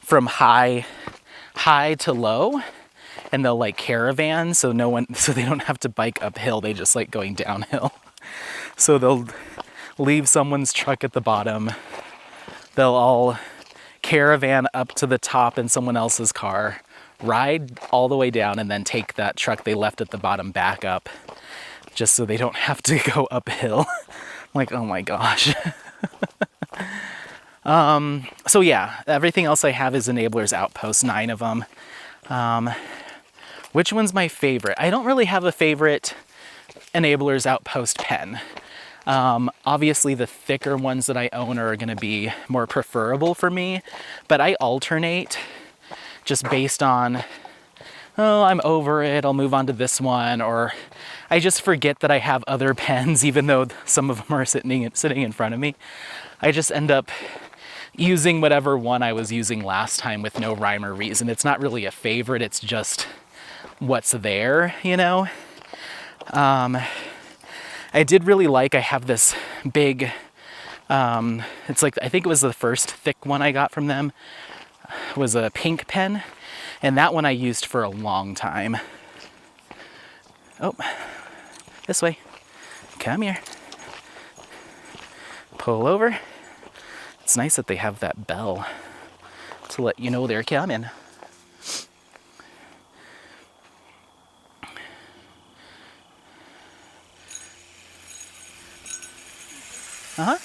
from high to low, and they'll like caravan, so they don't have to bike uphill, they just like going downhill. So they'll leave someone's truck at the bottom, they'll all caravan up to the top in someone else's car, ride all the way down, and then take that truck they left at the bottom back up, just so they don't have to go uphill. Like, oh my gosh. So yeah, everything else I have is Enabler's Outpost, 9 of them. Which one's my favorite? I don't really have a favorite Enabler's Outpost pen. Obviously the thicker ones that I own are gonna be more preferable for me, but I alternate just based on, oh, I'm over it, I'll move on to this one, or I just forget that I have other pens, even though some of them are sitting in front of me. I just end up using whatever one I was using last time with no rhyme or reason. It's not really a favorite, it's just what's there, you know? I did really like, I have this big, it's like, I think it was the first thick one I got from them, was a pink pen, and that one I used for a long time. Oh, this way. Come here. Pull over. It's nice that they have that bell to let you know they're coming. Uh-huh.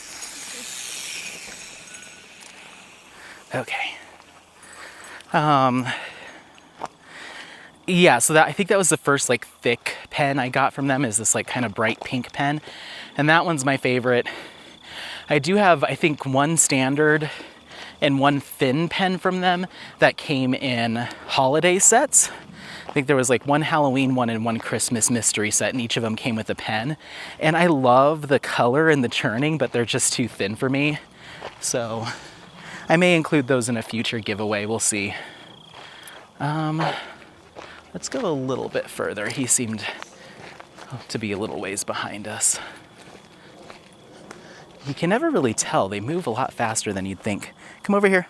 Okay. Yeah, so that I think that was the first like thick pen I got from them, is this like kind of bright pink pen. And that one's my favorite. I do have, I think, one standard and one thin pen from them that came in holiday sets. I think there was like one Halloween one and one Christmas mystery set, and each of them came with a pen. And I love the color and the churning, but they're just too thin for me. So I may include those in a future giveaway, we'll see. Let's go a little bit further. He seemed to be a little ways behind us. You can never really tell. They move a lot faster than you'd think. Come over here.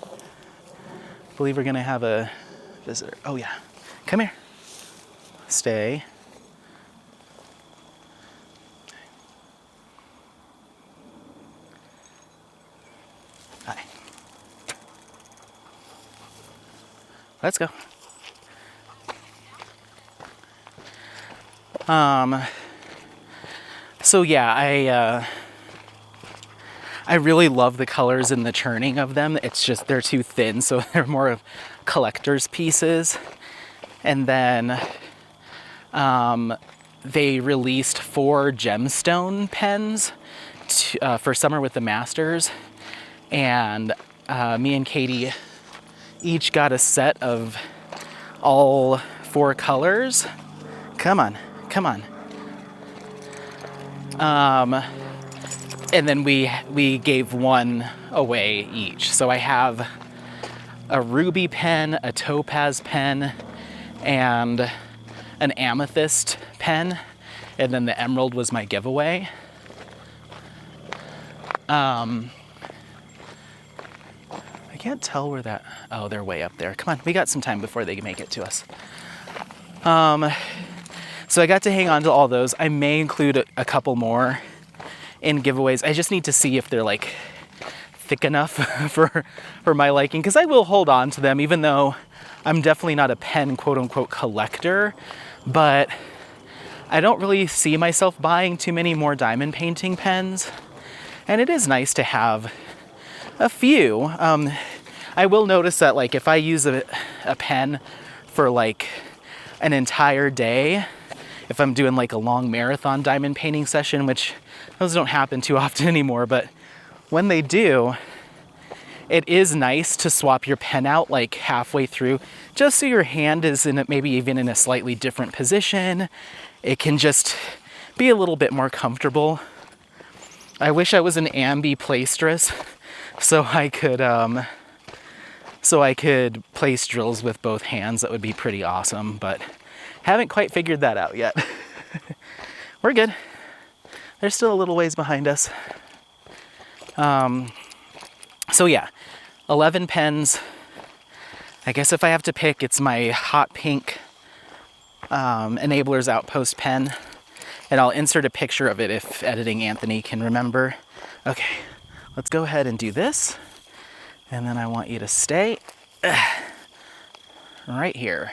I believe we're gonna have a visitor. Oh yeah, come here. Stay. Hi. Let's go. So yeah, I really love the colors and the churning of them. It's just they're too thin, so they're more of collector's pieces. And then they released 4 gemstone pens for Summer with the Masters, and me and Katie each got a set of all 4 colors. Come on, come on. And then we gave one away each. So I have a ruby pen, a topaz pen, and an amethyst pen. And then the emerald was my giveaway. I can't tell where that, oh, they're way up there. Come on, we got some time before they make it to us. So I got to hang on to all those. I may include a couple more in giveaways. I just need to see if they're like thick enough for my liking, because I will hold on to them, even though I'm definitely not a pen quote unquote collector. But I don't really see myself buying too many more diamond painting pens, and it is nice to have a few. I will notice that like if I use a pen for like an entire day, if I'm doing like a long marathon diamond painting session, which those don't happen too often anymore, but when they do, it is nice to swap your pen out like halfway through, just so your hand is in maybe even in a slightly different position. It can just be a little bit more comfortable. I wish I was an ambiplastrist so I could place drills with both hands. That would be pretty awesome, but haven't quite figured that out yet. We're good. They're still a little ways behind us. So yeah, 11 pens. I guess if I have to pick, it's my hot pink Enablers Outpost pen. And I'll insert a picture of it if editing Anthony can remember. Okay, let's go ahead and do this. And then I want you to stay right here,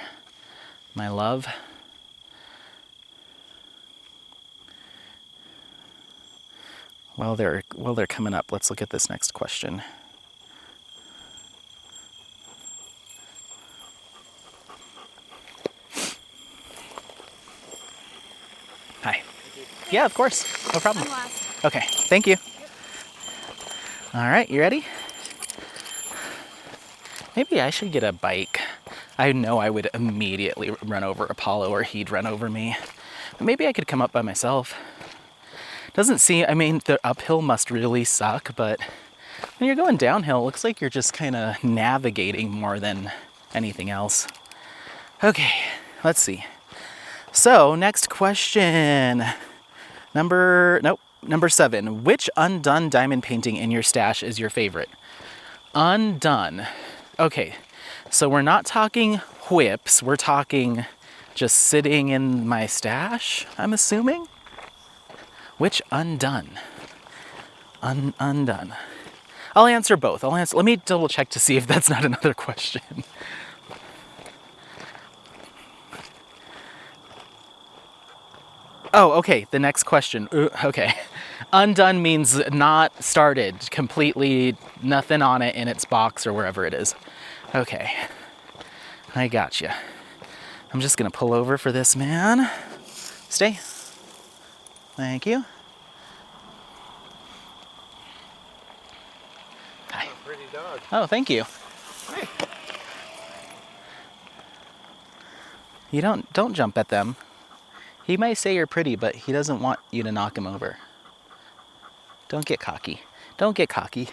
my love. While they're coming up, let's look at this next question. Hi. Yeah, of course. No problem. I'm last. Okay, thank you. All right, you ready? Maybe I should get a bike. I know I would immediately run over Apollo, or he'd run over me. But maybe I could come up by myself. Doesn't seem, I mean, the uphill must really suck, but when you're going downhill, it looks like you're just kind of navigating more than anything else. Okay, let's see. So, next question. Number 7. Which undone diamond painting in your stash is your favorite? Undone. Okay, so we're not talking whips. We're talking just sitting in my stash, I'm assuming? Which undone? Undone. I'll answer both. Let me double check to see if that's not another question. Oh, okay, the next question. Okay. Undone means not started, completely nothing on it in its box or wherever it is. Okay, I gotcha. I'm just gonna pull over for this man. Stay. Thank you. Hi. Pretty dog. Oh, thank you. Hey. You don't jump at them. He may say you're pretty, but he doesn't want you to knock him over. Don't get cocky. Don't get cocky.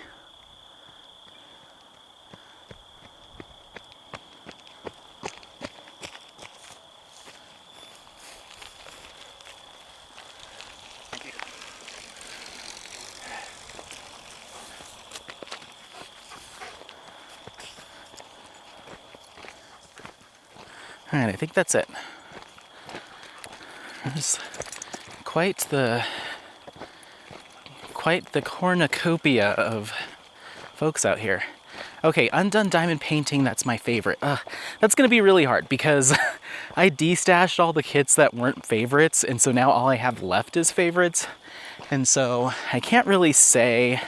All right, I think that's it. There's quite the cornucopia of folks out here. Okay, Undone Diamond Painting, that's my favorite. That's gonna be really hard because I destashed all the kits that weren't favorites, and so now all I have left is favorites. And so I can't really say,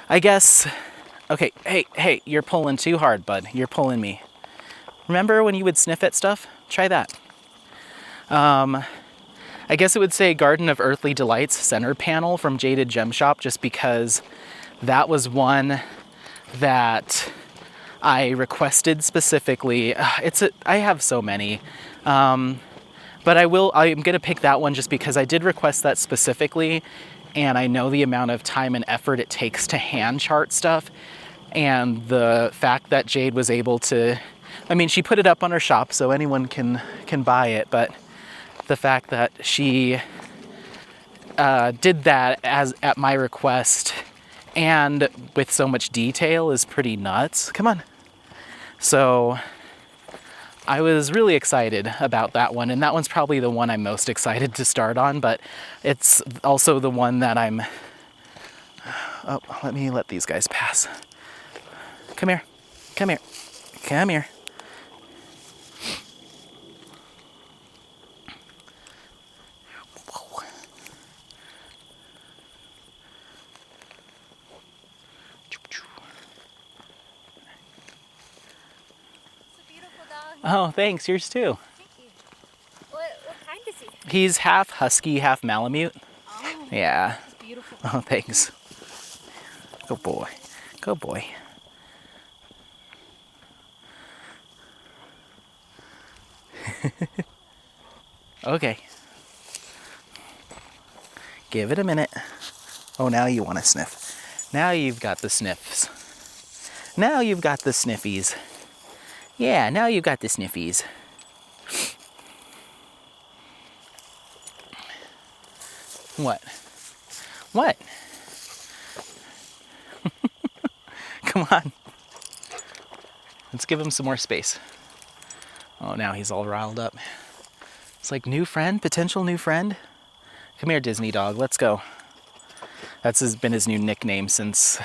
I guess, okay, hey, you're pulling too hard, bud. You're pulling me. Remember when you would sniff at stuff? Try that. I guess it would say Garden of Earthly Delights center panel from Jaded Gem Shop, just because that was one that I requested specifically. I have so many. But I'm gonna pick that one just because I did request that specifically, and I know the amount of time and effort it takes to hand chart stuff. And the fact that Jade was able to, I mean, she put it up on her shop so anyone can buy it, but the fact that she did that at my request and with so much detail is pretty nuts. Come on. So I was really excited about that one, and that one's probably the one I'm most excited to start on, but it's also the one that let me let these guys pass. Come here. Come here. Come here. Oh, thanks. Yours too. Thank you. What kind is he? He's half husky, half Malamute. Oh, Yeah. he's beautiful. Oh, thanks. Good boy. Good boy. Okay. Give it a minute. Oh, now you want to sniff. Now you've got the sniffs. Now you've got the sniffies. Yeah, now you've got the sniffies. What? What? Come on. Let's give him some more space. Oh, now he's all riled up. It's like, new friend? Potential new friend? Come here, Disney dog. Let's go. That's been his new nickname since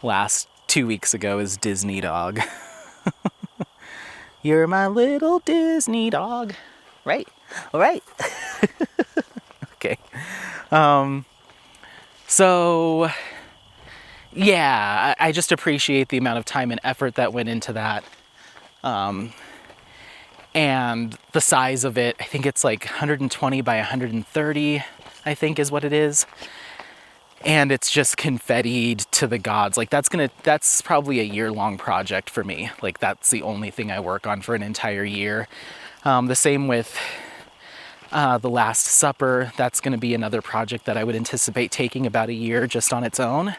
last 2 weeks ago, is Disney dog. You're my little Disney dog. Right? All right. Okay. So, yeah, I just appreciate the amount of time and effort that went into that. And the size of it, I think it's like 120 by 130, I think is what it is. And it's just confettied to the gods. Like that's probably a year-long project for me. Like that's the only thing I work on for an entire year. The same with The Last Supper. That's gonna be another project that I would anticipate taking about a year just on its own.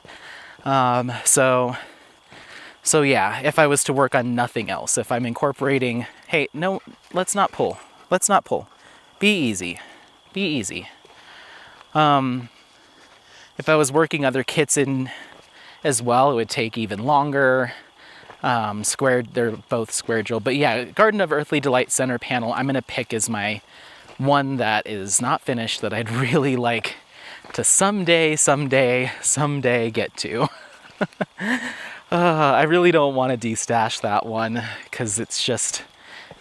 So yeah, if I was to work on nothing else, if I'm incorporating, hey, no, let's not pull. Let's not pull. Be easy. Be easy. If I was working other kits in as well, it would take even longer. They're both square drill. But yeah, Garden of Earthly Delight center panel, I'm gonna pick as my one that is not finished that I'd really like to someday get to. I really don't want to destash that one because it's just,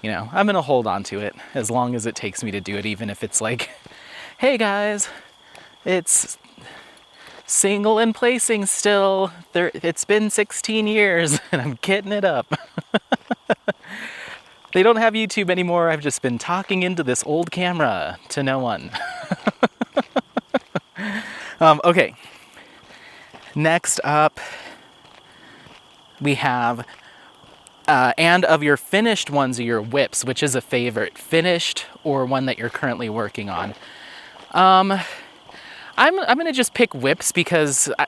you know, I'm gonna hold on to it as long as it takes me to do it, even if it's like, hey guys, it's single and placing still. It's been 16 years and I'm getting it up. They don't have YouTube anymore. I've just been talking into this old camera to no one. Okay. Next up, we have, and of your finished ones are your whips, which is a favorite, finished or one that you're currently working on. I'm gonna just pick whips because I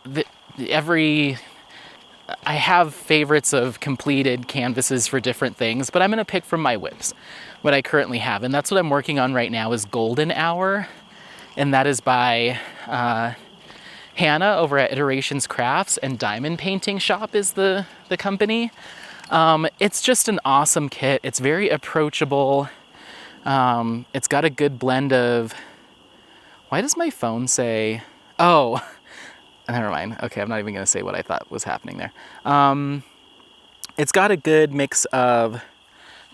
have favorites of completed canvases for different things, but I'm gonna pick from my whips what I currently have, and that's what I'm working on right now is Golden Hour, and that is by Hannah over at Iterations Crafts, and Diamond Painting Shop is the company. It's just an awesome kit. It's very approachable. It's got a good blend of, why does my phone say, oh, never mind. Okay, I'm not even gonna say what I thought was happening there. It's got a good mix of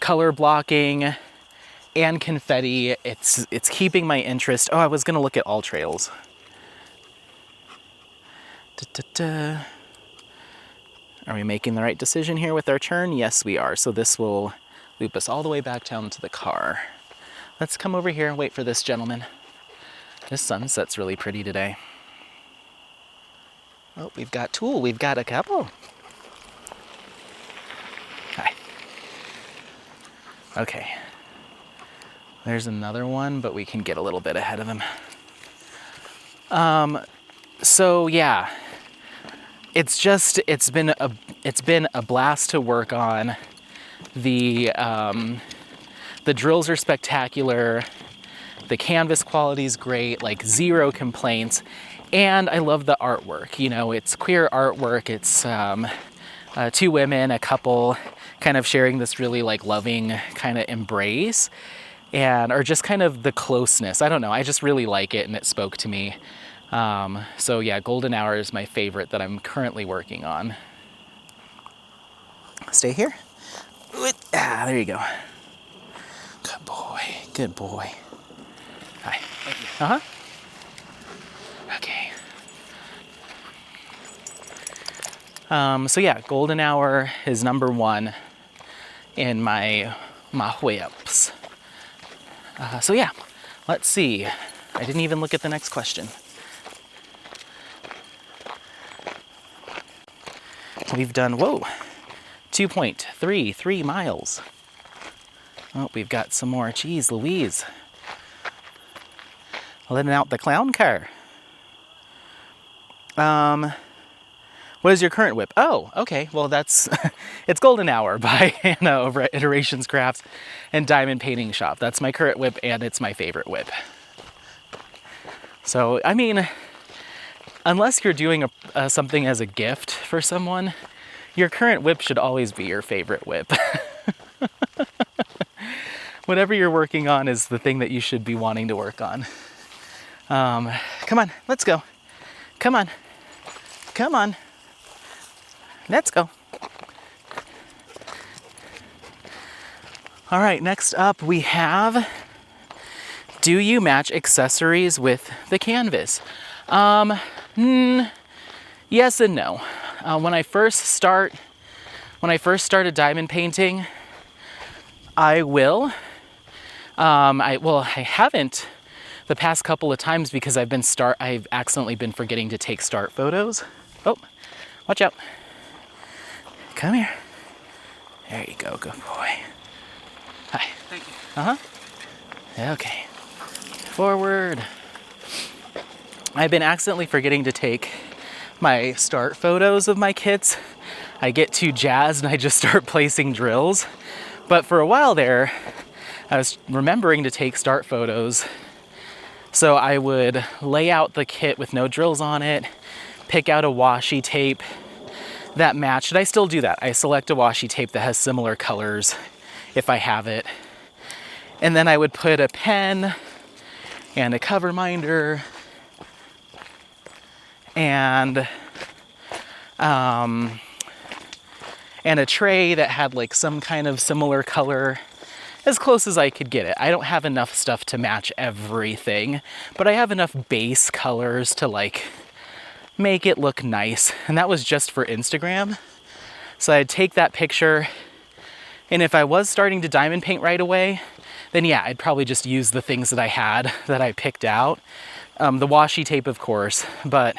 color blocking and confetti. It's keeping my interest. Oh, I was gonna look at All Trails. Are we making the right decision here with our turn? Yes, we are. So this will loop us all the way back down to the car. Let's come over here and wait for this gentleman. This sunset's really pretty today. Oh, we've got Tool. We've got a couple. Hi. Okay. There's another one, but we can get a little bit ahead of him. So yeah, it's been a blast to work on. The drills are spectacular. The canvas quality is great, like zero complaints. And I love the artwork. You know, it's queer artwork. It's two women, a couple, kind of sharing this really like loving kind of embrace, or just kind of the closeness. I don't know. I just really like it, and it spoke to me. So yeah, Golden Hour is my favorite that I'm currently working on. Stay here. There you go. Good boy. Good boy. Hi. Thank you. Uh-huh. Okay. So yeah, Golden Hour is number one in my whips. So yeah, let's see. I didn't even look at the next question. We've done, 2.33 miles. Oh, we've got some more. Jeez Louise. Letting out the clown car. What is your current whip? Oh, okay. Well, that's it's Golden Hour by Hannah over at Iterations Crafts and Diamond Painting Shop. That's my current whip, and it's my favorite whip. So, I mean, unless you're doing something as a gift for someone, your current whip should always be your favorite whip. Whatever you're working on is the thing that you should be wanting to work on. Come on, let's go. Come on. Come on. Let's go. All right, next up we have, do you match accessories with the canvas? Yes and no. When I first started diamond painting, I will. I haven't the past couple of times because I've accidentally been forgetting to take start photos. Oh, watch out. Come here. There you go, good boy. Hi. Thank you. Uh-huh. Okay. Forward. I've been accidentally forgetting to take my start photos of my kits. I get too jazzed and I just start placing drills. But for a while there, I was remembering to take start photos. So I would lay out the kit with no drills on it, pick out a washi tape that matched. And I still do that. I select a washi tape that has similar colors if I have it. And then I would put a pen and a cover minder and and a tray that had like some kind of similar color, as close as I could get it. I don't have enough stuff to match everything, but I have enough base colors to like make it look nice. And that was just for Instagram. So I'd take that picture, and if I was starting to diamond paint right away, then yeah, I'd probably just use the things that I had that I picked out. The washi tape, of course, but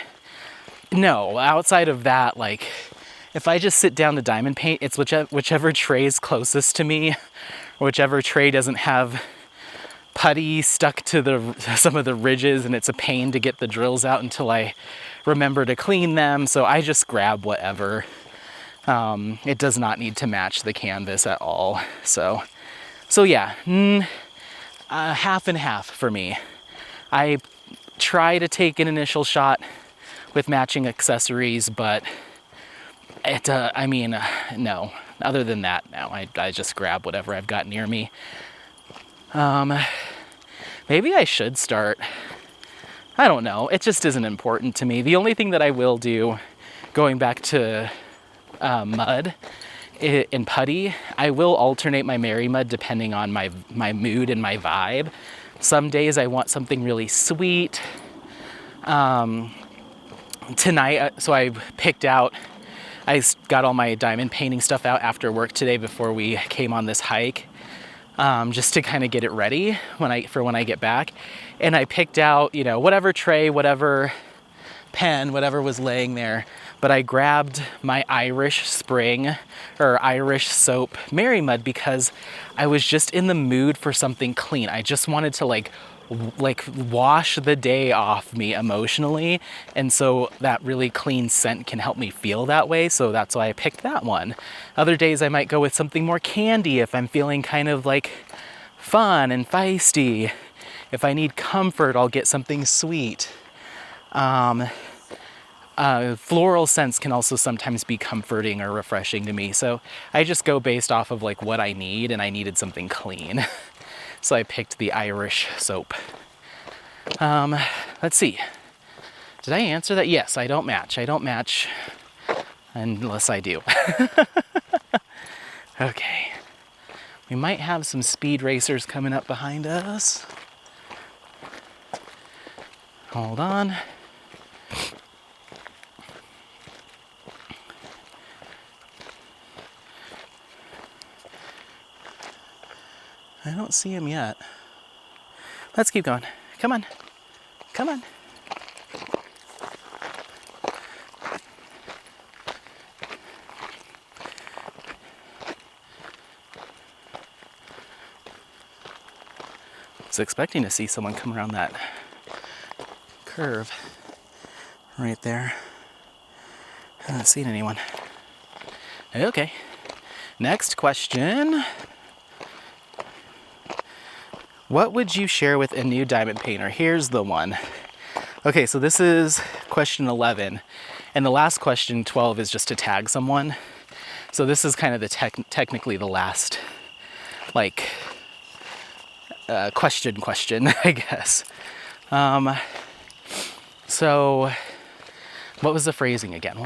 no, outside of that, like, if I just sit down to diamond paint, it's whichever tray is closest to me, or whichever tray doesn't have putty stuck to some of the ridges, and it's a pain to get the drills out until I remember to clean them, so I just grab whatever. It does not need to match the canvas at all. So yeah, half and half for me. I try to take an initial shot with matching accessories, but no. Other than that, no, I just grab whatever I've got near me. Maybe I should start. I don't know. It just isn't important to me. The only thing that I will do, going back to mud and putty, I will alternate my Mary Mud depending on my mood and my vibe. Some days I want something really sweet. Tonight, so I got all my diamond painting stuff out after work today before we came on this hike, just to kind of get it ready when I get back. And I picked out, whatever tray, whatever pen, whatever was laying there. But I grabbed my Irish Spring or Irish Soap Mary Mud because I was just in the mood for something clean. I just wanted to like wash the day off me emotionally, and so that really clean scent can help me feel that way, so that's why I picked that one. Other days I might go with something more candy if I'm feeling kind of like fun and feisty. If I need comfort, I'll get something sweet. Floral scents can also sometimes be comforting or refreshing to me, so I just go based off of like what I need, and I needed something clean. So I picked the Irish Soap. Let's see. Did I answer that? Yes, I don't match. I don't match unless I do. Okay. We might have some speed racers coming up behind us. Hold on. I don't see him yet. Let's keep going. Come on. Come on. I was expecting to see someone come around that curve right there. I haven't seen anyone. Okay. Next question. What would you share with a new diamond painter? Here's the one. Okay, so this is question 11. And the last question, 12, is just to tag someone. So this is kind of the technically the last, like, question, I guess. So, what was the phrasing again?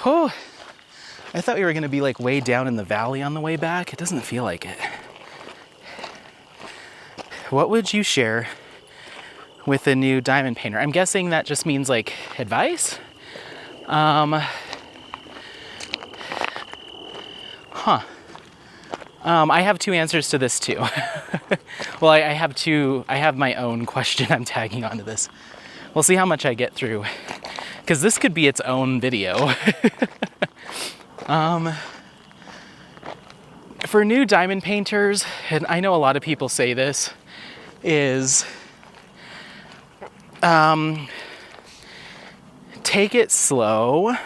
Oh, I thought we were going to be like way down in the valley on the way back. It doesn't feel like it. What would you share with a new diamond painter? I'm guessing that just means like advice. I have two answers to this too. Well, I have my own question I'm tagging onto this. We'll see how much I get through, because this could be its own video. For new diamond painters, and I know a lot of people say this, is take it slow.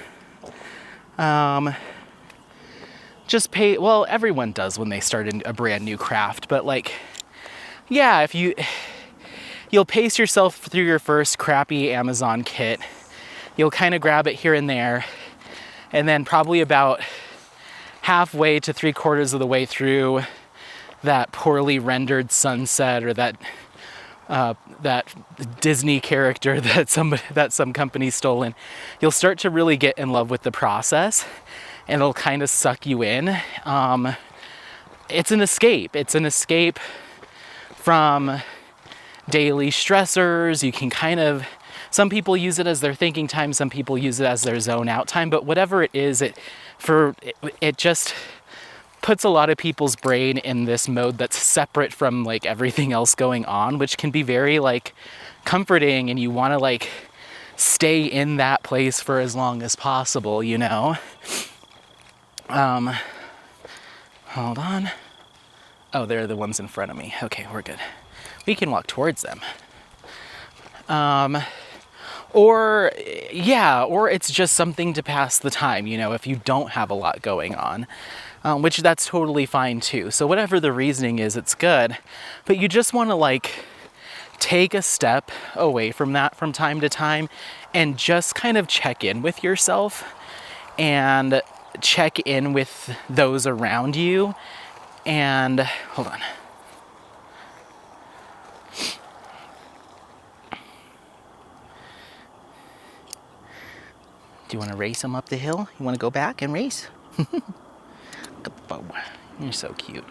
Just pay, well, everyone does when they start a brand new craft, but like, yeah, you'll pace yourself through your first crappy Amazon kit. You'll kind of grab it here and there, and then probably about halfway to 3/4 of the way through that poorly rendered sunset or that that Disney character that some company's stolen, you'll start to really get in love with the process, and it'll kind of suck you in. It's an escape. It's an escape from daily stressors. You can kind of, some people use it as their thinking time, some people use it as their zone out time, but whatever it is, it just puts a lot of people's brain in this mode that's separate from like everything else going on, which can be very like comforting, and you want to like stay in that place for as long as possible, you know? Hold on. Oh, they're the ones in front of me. Okay, we're good. We can walk towards them. Or it's just something to pass the time, you know, if you don't have a lot going on, which that's totally fine too. So whatever the reasoning is, it's good, but you just want to like take a step away from that from time to time and just kind of check in with yourself and check in with those around you. And hold on. Do you want to race them up the hill? You want to go back and race? You're so cute.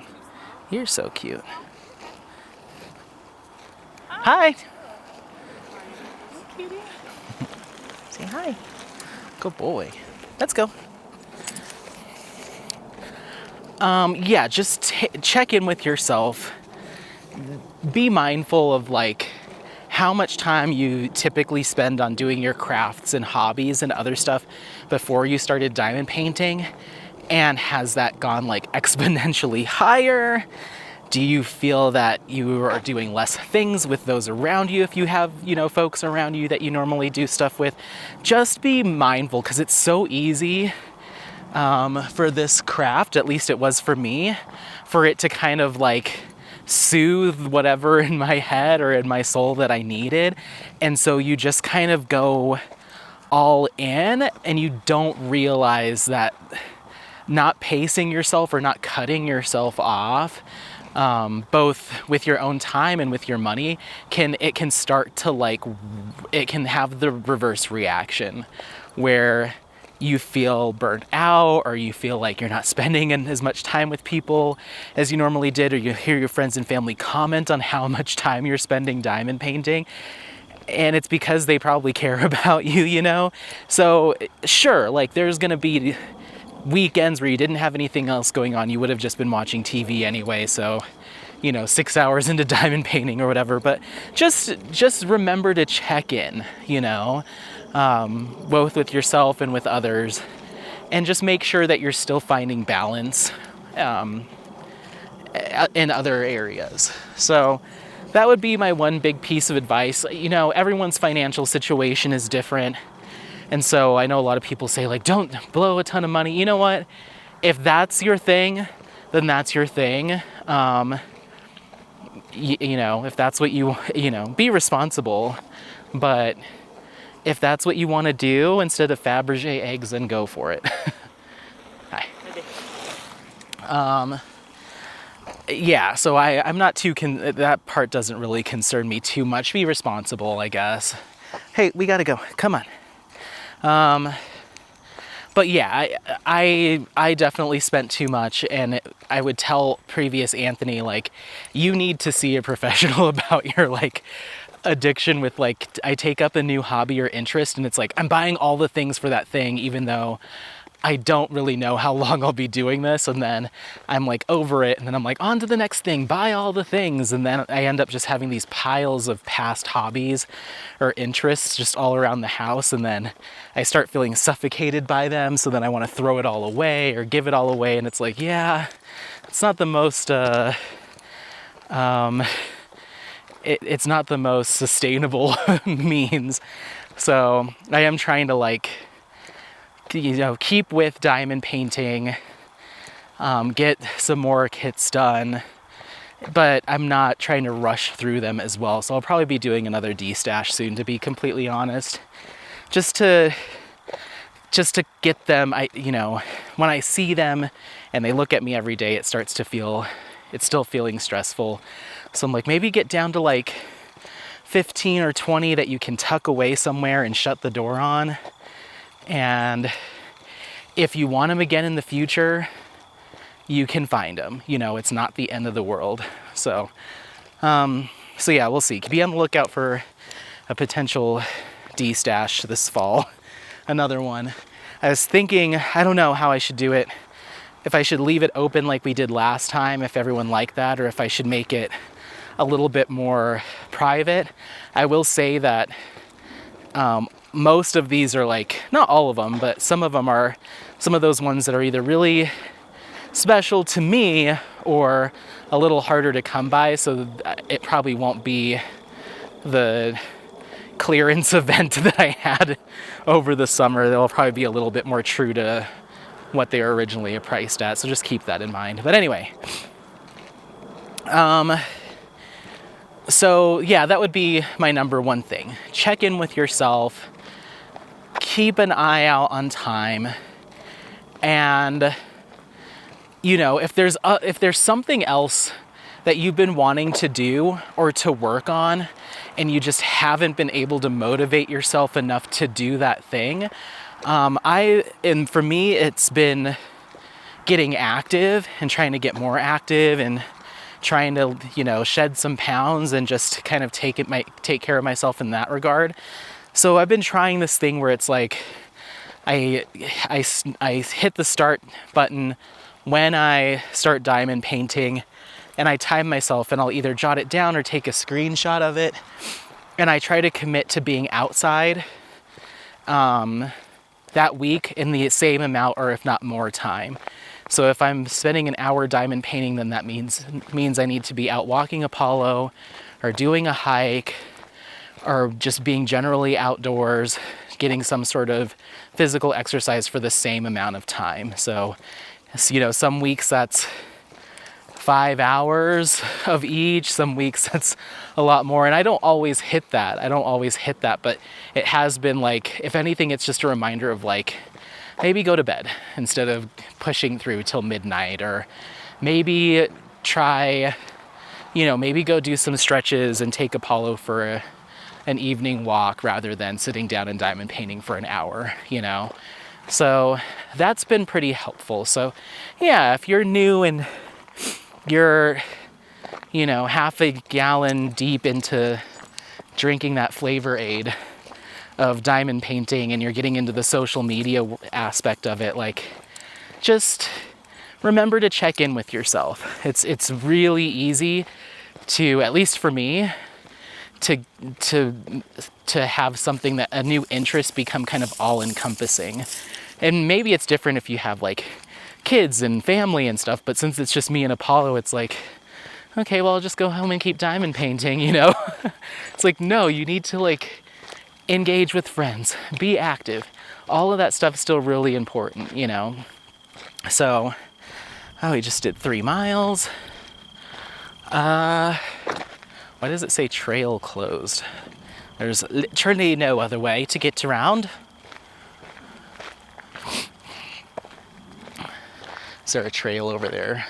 You're so cute. Hi. Say hi. Good boy. Let's go. Just check in with yourself. Be mindful of like how much time you typically spend on doing your crafts and hobbies and other stuff before you started diamond painting, and has that gone like exponentially higher? Do you feel that you are doing less things with those around you if you have, you know, folks around you that you normally do stuff with? Just be mindful, because it's so easy for this craft, at least it was for me, for it to kind of like soothe whatever in my head or in my soul that I needed. And so you just kind of go all in, and you don't realize that not pacing yourself or not cutting yourself off, both with your own time and with your money, it can start to like, it can have the reverse reaction where you feel burnt out, or you feel like you're not spending as much time with people as you normally did, or you hear your friends and family comment on how much time you're spending diamond painting, and it's because they probably care about you, you know? So sure, like there's gonna be weekends where you didn't have anything else going on. You would have just been watching TV anyway, so, you know, 6 hours into diamond painting or whatever, but just remember to check in, you know? Both with yourself and with others, and just make sure that you're still finding balance in other areas. So that would be my one big piece of advice. You know, everyone's financial situation is different, and so I know a lot of people say like, don't blow a ton of money. You know what? If that's your thing, then that's your thing. You know, if that's what you know, be responsible, but if that's what you want to do instead of Fabergé eggs, then go for it. Hi. Yeah, so I'm not too, that part doesn't really concern me too much. Be responsible, I guess. Hey, we gotta go. Come on. But yeah, I definitely spent too much, and I would tell previous Anthony, like, you need to see a professional about your, like, addiction with, like, I take up a new hobby or interest, and it's like, I'm buying all the things for that thing, even though I don't really know how long I'll be doing this, and then I'm like over it, and then I'm like, on to the next thing, buy all the things, and then I end up just having these piles of past hobbies or interests just all around the house, and then I start feeling suffocated by them, so then I want to throw it all away or give it all away, and it's like, yeah, it's not the most, it's not the most sustainable means. So I am trying to, like, you know, keep with diamond painting, get some more kits done, but I'm not trying to rush through them as well. So I'll probably be doing another D-stash soon, to be completely honest, just to get them. You know, when I see them and they look at me every day, it starts to feel, it's still feeling stressful. So I'm like, maybe get down to like 15 or 20 that you can tuck away somewhere and shut the door on. And if you want them again in the future, you can find them. You know, it's not the end of the world. So yeah, we'll see. Be on the lookout for a potential D-stash this fall. Another one. I was thinking, I don't know how I should do it. If I should leave it open like we did last time, if everyone liked that, or if I should make it a little bit more private. I will say that most of these are like, not all of them, but some of them are some of those ones that are either really special to me or a little harder to come by, so it probably won't be the clearance event that I had over the summer. They'll probably be a little bit more true to what they were originally priced at, so just keep that in mind. But anyway, so yeah, that would be my number one thing. Check in with yourself, keep an eye out on time, and you know, if there's something else that you've been wanting to do or to work on and you just haven't been able to motivate yourself enough to do that thing, and for me, it's been getting active and trying to get more active and trying to, you know, shed some pounds and just kind of take care of myself in that regard. So I've been trying this thing where it's like I hit the start button when I start diamond painting, and I time myself, and I'll either jot it down or take a screenshot of it, and I try to commit to being outside that week in the same amount or if not more time. So if I'm spending an hour diamond painting, then that means I need to be out walking Apollo or doing a hike or just being generally outdoors, getting some sort of physical exercise for the same amount of time. So, you know, some weeks that's 5 hours of each, some weeks that's a lot more, and I don't always hit that, but it has been like, if anything, it's just a reminder of like, maybe go to bed instead of pushing through till midnight, or maybe try, you know, maybe go do some stretches and take Apollo for an evening walk rather than sitting down and diamond painting for an hour, you know. So that's been pretty helpful. So yeah, if you're new and you're, you know, half a gallon deep into drinking that Flavor Aid of diamond painting and you're getting into the social media aspect of it, like, just remember to check in with yourself. It's really easy to, at least for me, to have something that a new interest become kind of all encompassing. And maybe it's different if you have like kids and family and stuff, but since it's just me and Apollo, it's like, okay, well, I'll just go home and keep diamond painting, you know? It's like, no, you need to like engage with friends, be active. All of that stuff is still really important, you know? So, we just did 3 miles. Why does it say trail closed? There's literally no other way to get around. Is there a trail over there?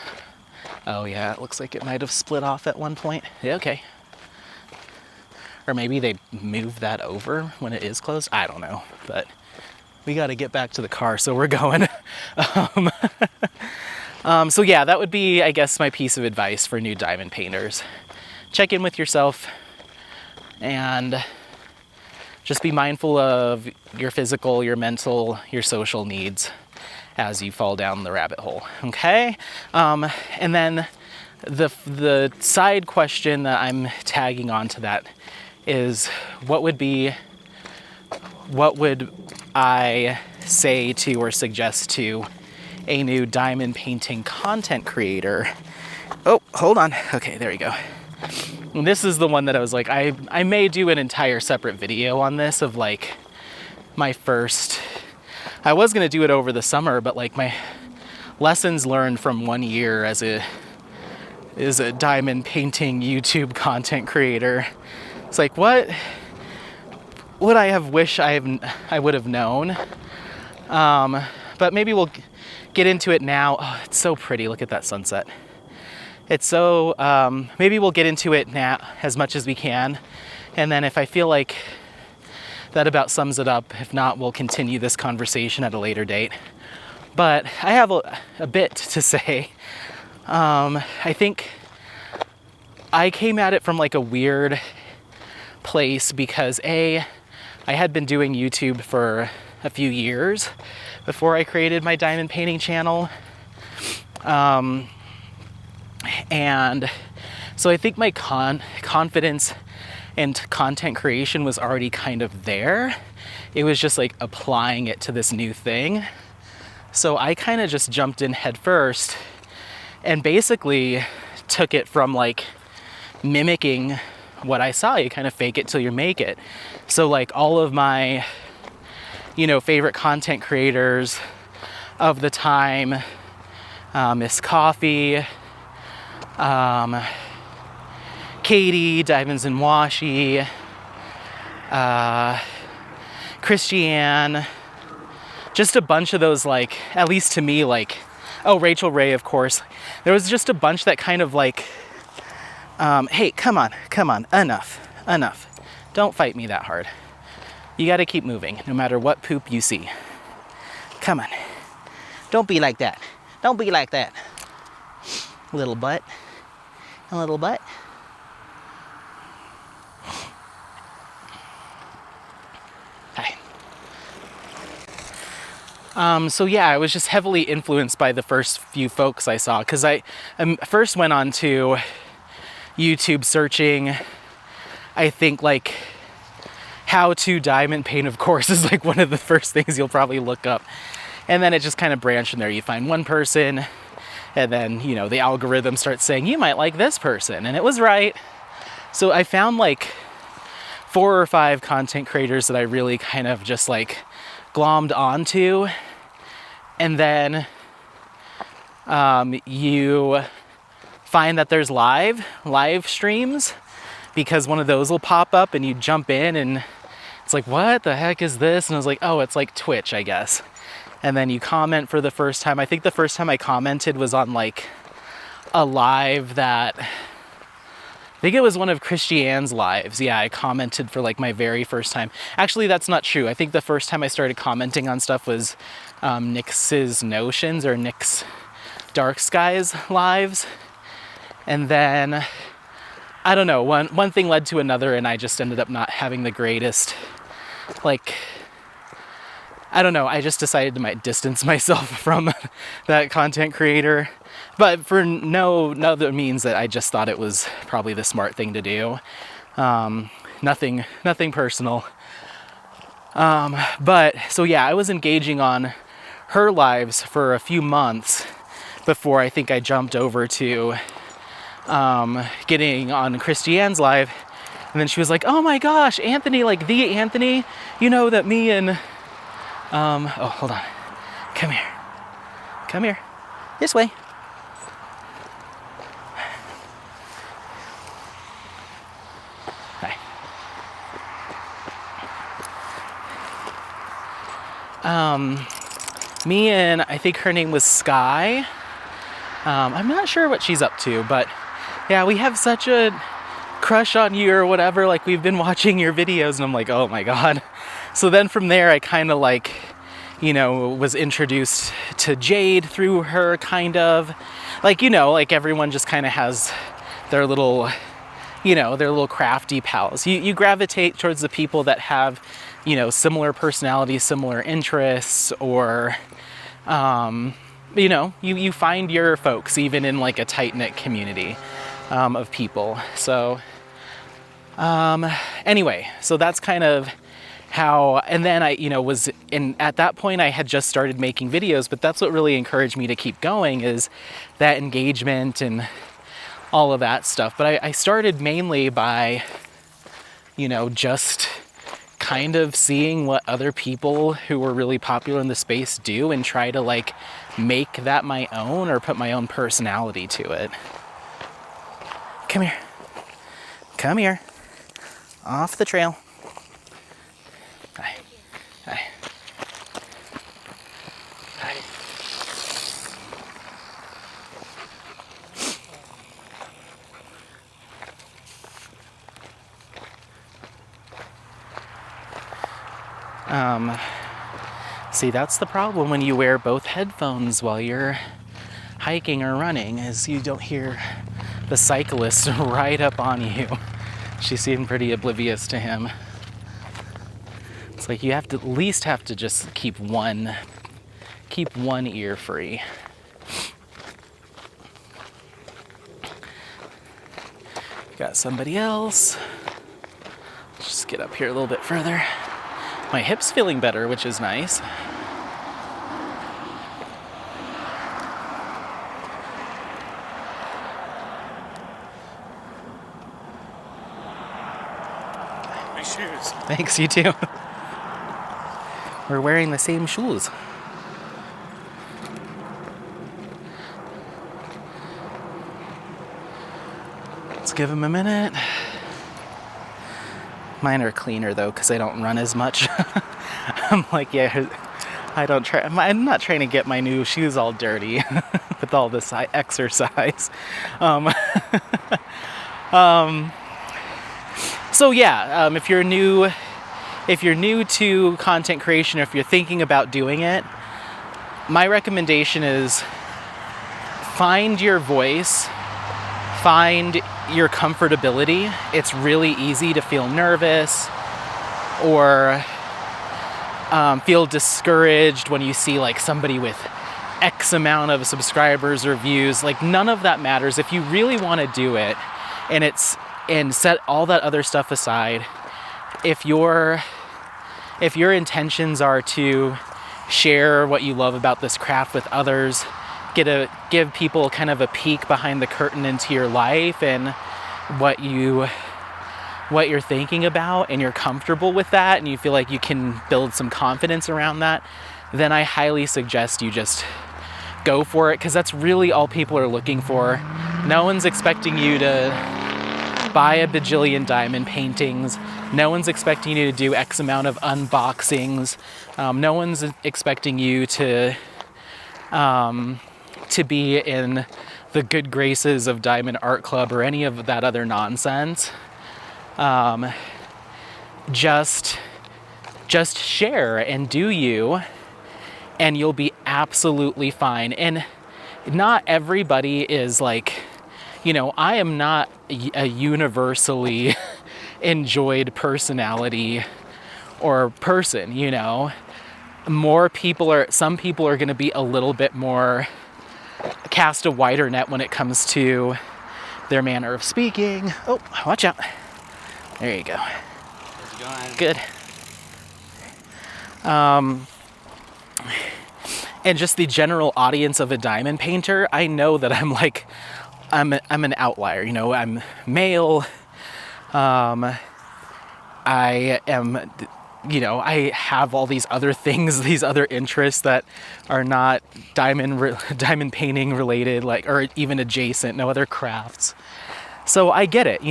Oh yeah, it looks like it might have split off at one point. Yeah, okay. Or maybe they moved that over when it is closed. I don't know, but we got to get back to the car, so we're going. So yeah, that would be, I guess, my piece of advice for new diamond painters. Check in with yourself and just be mindful of your physical, your mental, your social needs as you fall down the rabbit hole, okay? And then the side question that I'm tagging on to that is, what would I say to or suggest to a new diamond painting content creator? Oh, hold on. Okay, there you go. And this is the one that I was like, I may do an entire separate video on this of like my first, I was going to do it over the summer, but like my lessons learned from 1 year as a diamond painting YouTube content creator. It's like, what would I have wished I would have known? But maybe we'll get into it now. Oh, it's so pretty. Look at that sunset. It's so, maybe we'll get into it now as much as we can And then if I feel like that about sums it up, if not, we'll continue this conversation at a later date. But I have a bit to say. I think I came at it from like a weird place because I had been doing YouTube for a few years before I created my diamond painting channel. And so I think my confidence and content creation was already kind of there. It was just like applying it to this new thing. So I kind of just jumped in head first and basically took it from like mimicking what I saw. You kind of fake it till you make it. So like all of my, favorite content creators of the time, Miss Coffee, Katie, Diamonds and Washi, Christiane, just a bunch of those, like, at least to me, like, oh, Rachel Ray, of course. There was just a bunch that kind of like, hey, come on, enough. Don't fight me that hard. You gotta keep moving, no matter what poop you see. Come on. Don't be like that. Little butt. A little butt. Hi. So yeah, I was just heavily influenced by the first few folks I saw, because I first went on to YouTube searching, I think like how to diamond paint, of course, is like one of the first things you'll probably look up. And then it just kind of branched from there. You find one person, and then, the algorithm starts saying, you might like this person. And it was right. So I found like 4 or 5 content creators that I really kind of just like glommed onto. And then you find that there's live streams, because one of those will pop up and you jump in and it's like, what the heck is this? And I was like, oh, it's like Twitch, I guess. And then you comment for the first time. I think the first time I commented was on like a live that, I think it was one of Christiane's lives. Yeah, I commented for like my very first time. Actually, that's not true. I think the first time I started commenting on stuff was Nyx's Notions or Nyx Dark Skies lives. And then, I don't know, one thing led to another, and I just ended up not having the greatest, like, I don't know, I just decided to distance myself from that content creator. But for no other means that I just thought it was probably the smart thing to do. Nothing personal. But, so yeah, I was engaging on her lives for a few months before I think I jumped over to getting on Christiane's live. And then she was like, oh my gosh, Anthony, like the Anthony, that me and, oh, hold on. Come here. This way. Hi. Me and I think her name was Sky. I'm not sure what she's up to, but yeah, we have such a crush on you or whatever. Like, we've been watching your videos, and I'm like, oh my God. So then from there, I kind of like, was introduced to Jade through her, kind of. Like, like everyone just kind of has their little, their little crafty pals. You gravitate towards the people that have, similar personalities, similar interests, or, you find your folks even in like a tight-knit community of people. So anyway, so that's kind of how, and then I, was in, at that point I had just started making videos, but that's what really encouraged me to keep going, is that engagement and all of that stuff. But I started mainly by, just kind of seeing what other people who were really popular in the space do and try to like make that my own or put my own personality to it. Come here. Off the trail. Hi. See, that's the problem when you wear both headphones while you're hiking or running, is you don't hear the cyclist right up on you. She seemed pretty oblivious to him. It's like you have to at least have to just keep one ear free. Got somebody else. Just get up here a little bit further. My hip's feeling better, which is nice. My shoes. Thanks, you too. We're wearing the same shoes. Let's give him a minute. Mine are cleaner though, because I don't run as much. I'm like, yeah, I don't try. I'm not trying to get my new shoes all dirty with all this exercise. So yeah, if you're new to content creation, or if you're thinking about doing it, my recommendation is find your voice, find your comfortability. It's really easy to feel nervous or feel discouraged when you see like somebody with X amount of subscribers or views. Like, none of that matters. If you really want to do it and set all that other stuff aside, if your intentions are to share what you love about this craft with others, give people kind of a peek behind the curtain into your life and what you're thinking about, and you're comfortable with that and you feel like you can build some confidence around that, then I highly suggest you just go for it, because that's really all people are looking for. No one's expecting you to buy a bajillion diamond paintings. No one's expecting you to do X amount of unboxings. No one's expecting you to be in the good graces of Diamond Art Club or any of that other nonsense. Just share and do you, and you'll be absolutely fine. And not everybody is like, I am not a universally enjoyed personality or person, some people are going to be a little bit more, cast a wider net when it comes to their manner of speaking. Oh, watch out. There you go. How's it going? Good. And just the general audience of a diamond painter, I know that I'm an outlier. I'm male. I am, I have all these other things, these other interests that are not diamond painting related, or even adjacent, no other crafts. So I get it,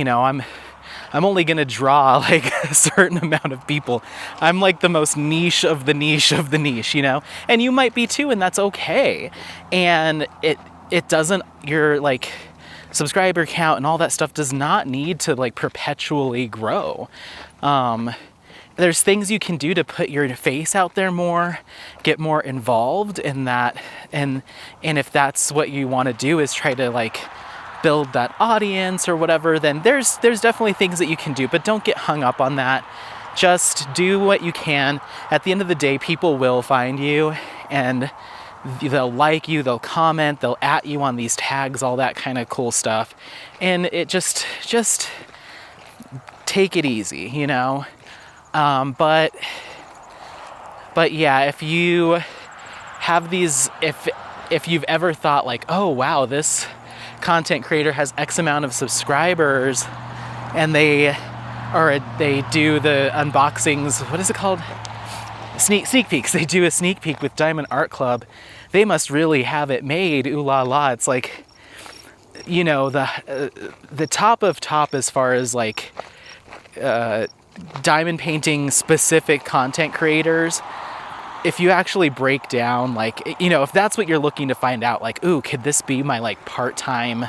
I'm only gonna draw like a certain amount of people. I'm like the most niche of the niche of the niche, and you might be too, and that's okay. And it doesn't, your like subscriber count and all that stuff does not need to like perpetually grow. There's things you can do to put your face out there more, get more involved in that, and if that's what you want to do, is try to like build that audience or whatever, then there's definitely things that you can do, but don't get hung up on that. Just do what you can. At the end of the day, people will find you and they'll like you, they'll comment, they'll at you on these tags, all that kind of cool stuff. And it just take it easy, but yeah, if you have these, if you've ever thought like, oh wow, this content creator has X amount of subscribers and they do the unboxings, what is it called? Sneak peeks. They do a sneak peek with Diamond Art Club. They must really have it made. Ooh la la. It's like, the top of top as far as like diamond painting specific content creators. If you actually break down, like, if that's what you're looking to find out, like, ooh, could this be my like part-time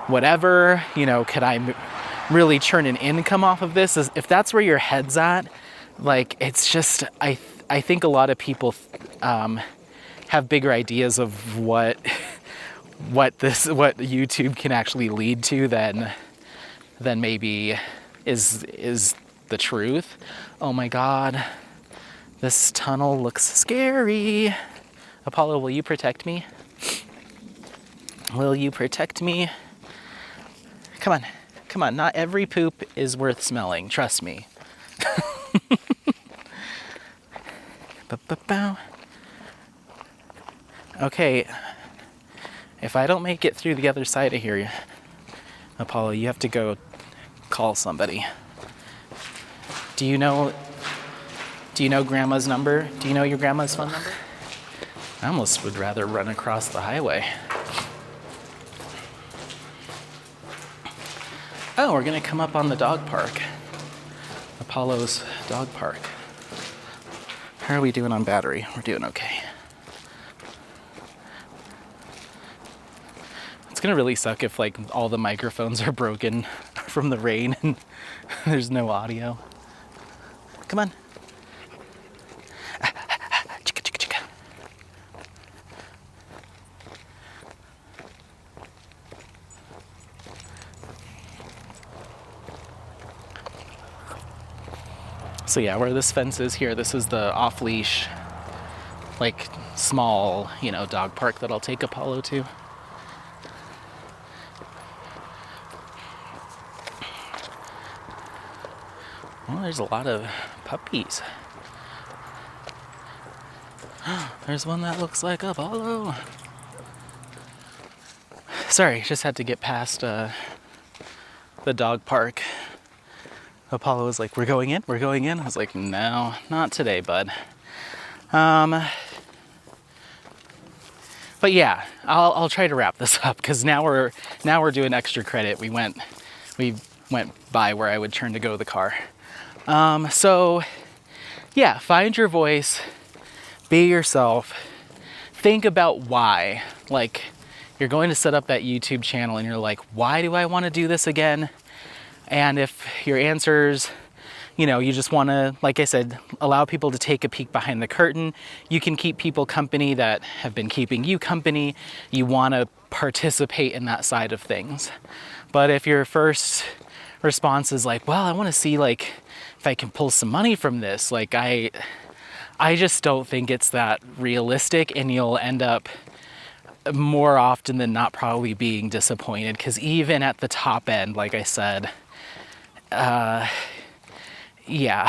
whatever? Could I really churn an income off of this? If that's where your head's at, like, it's just, I think a lot of people have bigger ideas of what YouTube can actually lead to than maybe is the truth. Oh my God, this tunnel looks scary. Apollo, will you protect me? Will you protect me? Come on, come on. Not every poop is worth smelling. Trust me. Ba-ba-bow. Okay, if I don't make it through the other side of here, Apollo, you have to go call somebody. Do you know Grandma's number? Do you know your grandma's phone number? I almost would rather run across the highway. Oh, we're gonna come up on the dog park. Apollo's dog park. How are we doing on battery? We're doing okay. It's gonna really suck if like all the microphones are broken from the rain and there's no audio. Come on. Chicka, chicka, chicka. So yeah, where this fence is here, this is the off-leash, like small, dog park that I'll take Apollo to. Well, there's a lot of puppies. There's one that looks like Apollo. Sorry, just had to get past the dog park. Apollo was like, we're going in? I was like, no, not today, bud. But yeah, I'll try to wrap this up because now we're doing extra credit. We went by where I would turn to go to the car. So yeah, find your voice, be yourself, think about why. Like, you're going to set up that YouTube channel and you're like, why do I want to do this again? And if your answers, you just want to, like I said, allow people to take a peek behind the curtain. You can keep people company that have been keeping you company. You want to participate in that side of things. But if your first response is like, well, I want to see like if I can pull some money from this, like I just don't think it's that realistic, and you'll end up more often than not probably being disappointed, because even at the top end, like I said, yeah.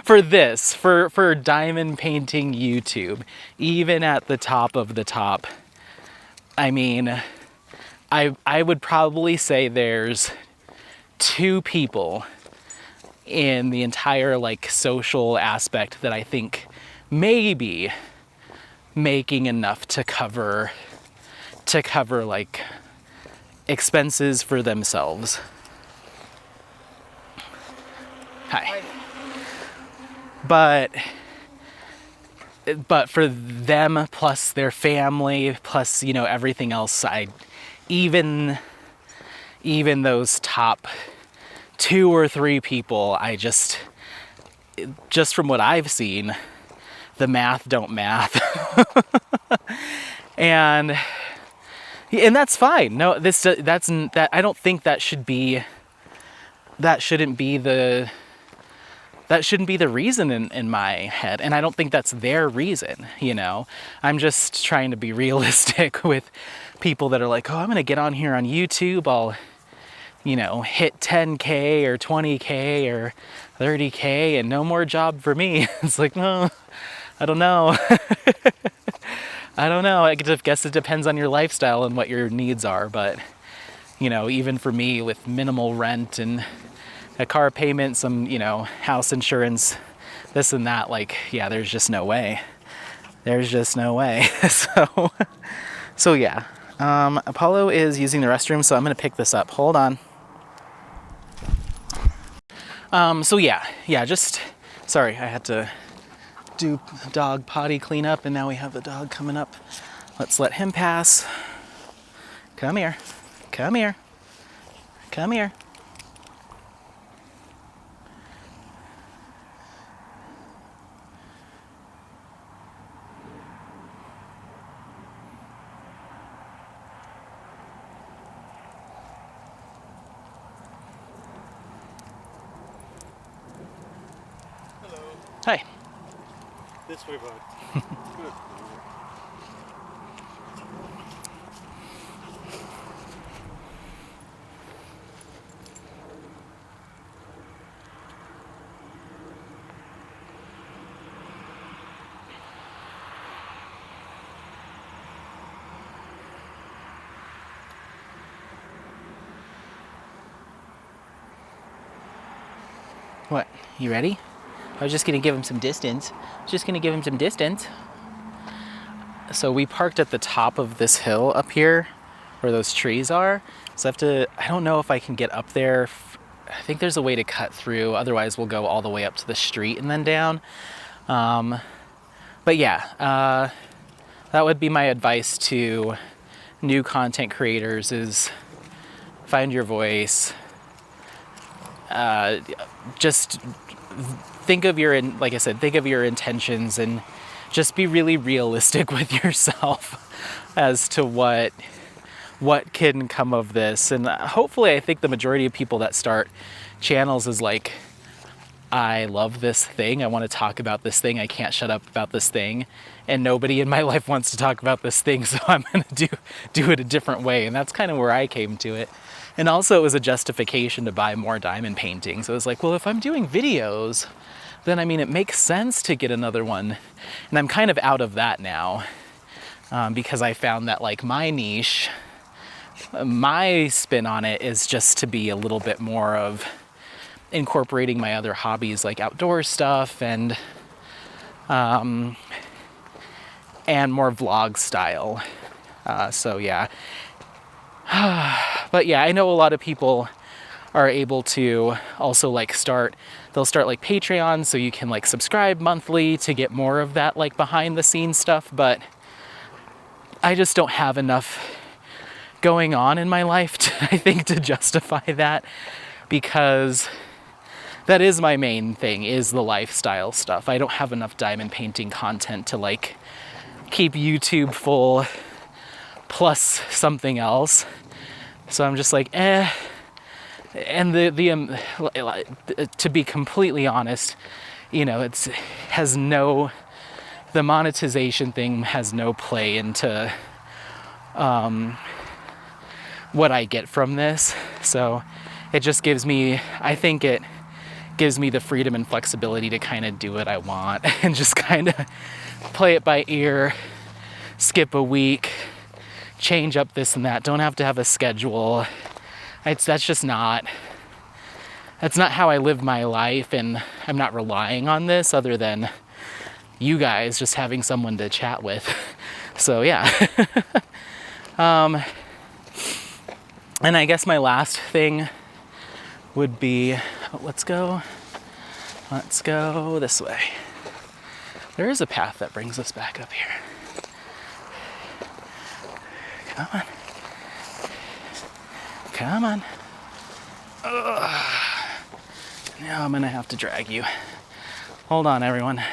for diamond painting YouTube, even at the top of the top, I mean, I would probably say there's 2 people in the entire like social aspect that I think maybe making enough to cover like expenses for themselves. Hi. But for them plus their family plus everything else, even those top 2 or 3 people, I just from what I've seen, the math don't math. and that's fine. No, that I don't think that shouldn't be the reason in my head, and I don't think that's their reason. I'm just trying to be realistic with people that are like, oh, I'm gonna get on here on YouTube, I'll hit 10K or 20K or 30K and no more job for me. It's like, no, I don't know. I don't know. I guess it depends on your lifestyle and what your needs are. But, even for me with minimal rent and a car payment, some, house insurance, this and that, like, yeah, there's just no way. There's just no way. So yeah. Apollo is using the restroom, so I'm going to pick this up. Hold on. So yeah, just, sorry, I had to do dog potty cleanup, and now we have the dog coming up. Let's let him pass. Come here. Come here. Come here. This way, bud. Good. What? You ready? I was just gonna give him some distance. So we parked at the top of this hill up here where those trees are. So I don't know if I can get up there. I think there's a way to cut through. Otherwise we'll go all the way up to the street and then down. But yeah, that would be my advice to new content creators is find your voice. Just think of like I said, think of your intentions and just be really realistic with yourself as to what can come of this. And hopefully I think the majority of people that start channels is like, I love this thing. I want to talk about this thing. I can't shut up about this thing. And nobody in my life wants to talk about this thing. So I'm going to do it a different way. And that's kind of where I came to it. And also it was a justification to buy more diamond paintings. So it was like, well, if I'm doing videos, then I mean, it makes sense to get another one. And I'm kind of out of that now because I found that like my niche, my spin on it is just to be a little bit more of incorporating my other hobbies like outdoor stuff and more vlog style. So yeah. But yeah, I know a lot of people are able to also like they'll start like Patreon so you can like subscribe monthly to get more of that like behind the scenes stuff, but I just don't have enough going on in my life I think to justify that, because that is my main thing, is the lifestyle stuff. I don't have enough diamond painting content to like keep YouTube full plus something else. So I'm just like, eh. And to be completely honest, you know, the monetization thing has no play into what I get from this. So it just gives me, I think it gives me the freedom and flexibility to kind of do what I want and just kind of play it by ear, skip a week, change up this and that. Don't have to have a schedule. That's not how I live my life, and I'm not relying on this other than you guys just having someone to chat with. So yeah. And I guess my last thing would be, let's go this way. There is a path that brings us back up here. Come on. Ugh. Now I'm gonna have to drag you. Hold on, everyone.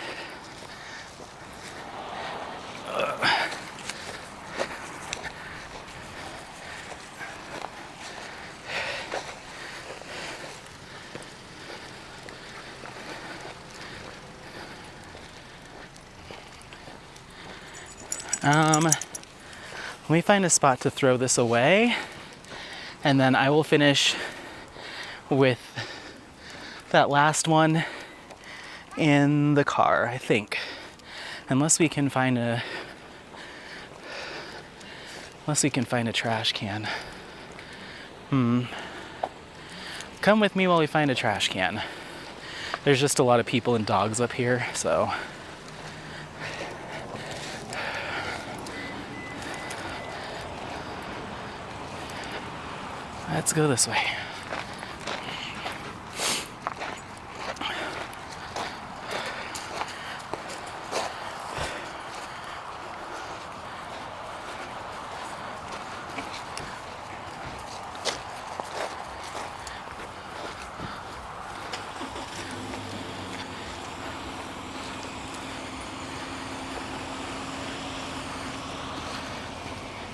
Let me find a spot to throw this away, and then I will finish with that last one in the car, I think. Unless we can find a trash can. Come with me while we find a trash can. There's just a lot of people and dogs up here, so. Let's go this way.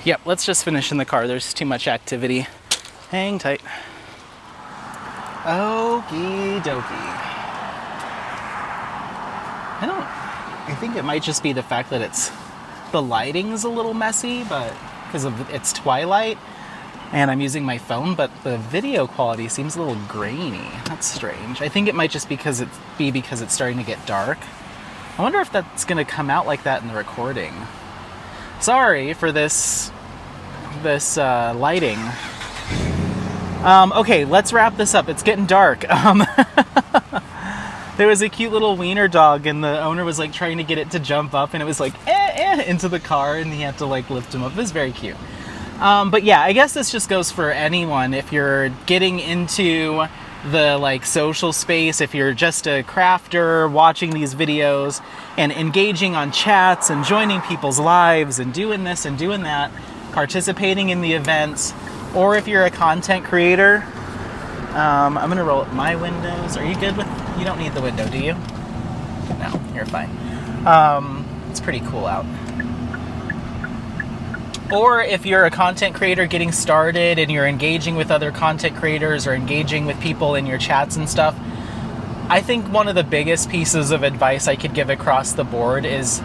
Yep, let's just finish in the car. There's too much activity. Hang tight. Okie dokie. I think it might just be the fact that the lighting's a little messy, but because of it's twilight and I'm using my phone, but the video quality seems a little grainy. That's strange. I think it might just because it's starting to get dark. I wonder if that's going to come out like that in the recording. Sorry for this lighting. Okay, let's wrap this up. It's getting dark. There was a cute little wiener dog, and the owner was like trying to get it to jump up, and it was like into the car, and he had to like lift him up. It was very cute. But yeah, I guess this just goes for anyone. If you're getting into the like social space, if you're just a crafter watching these videos and engaging on chats and joining people's lives and doing this and doing that, participating in the events, or if you're a content creator, I'm gonna roll up my windows. Are you good with, you don't need the window, do you? No, you're fine. It's pretty cool out. Or if you're a content creator getting started and you're engaging with other content creators or engaging with people in your chats and stuff, I think one of the biggest pieces of advice I could give across the board is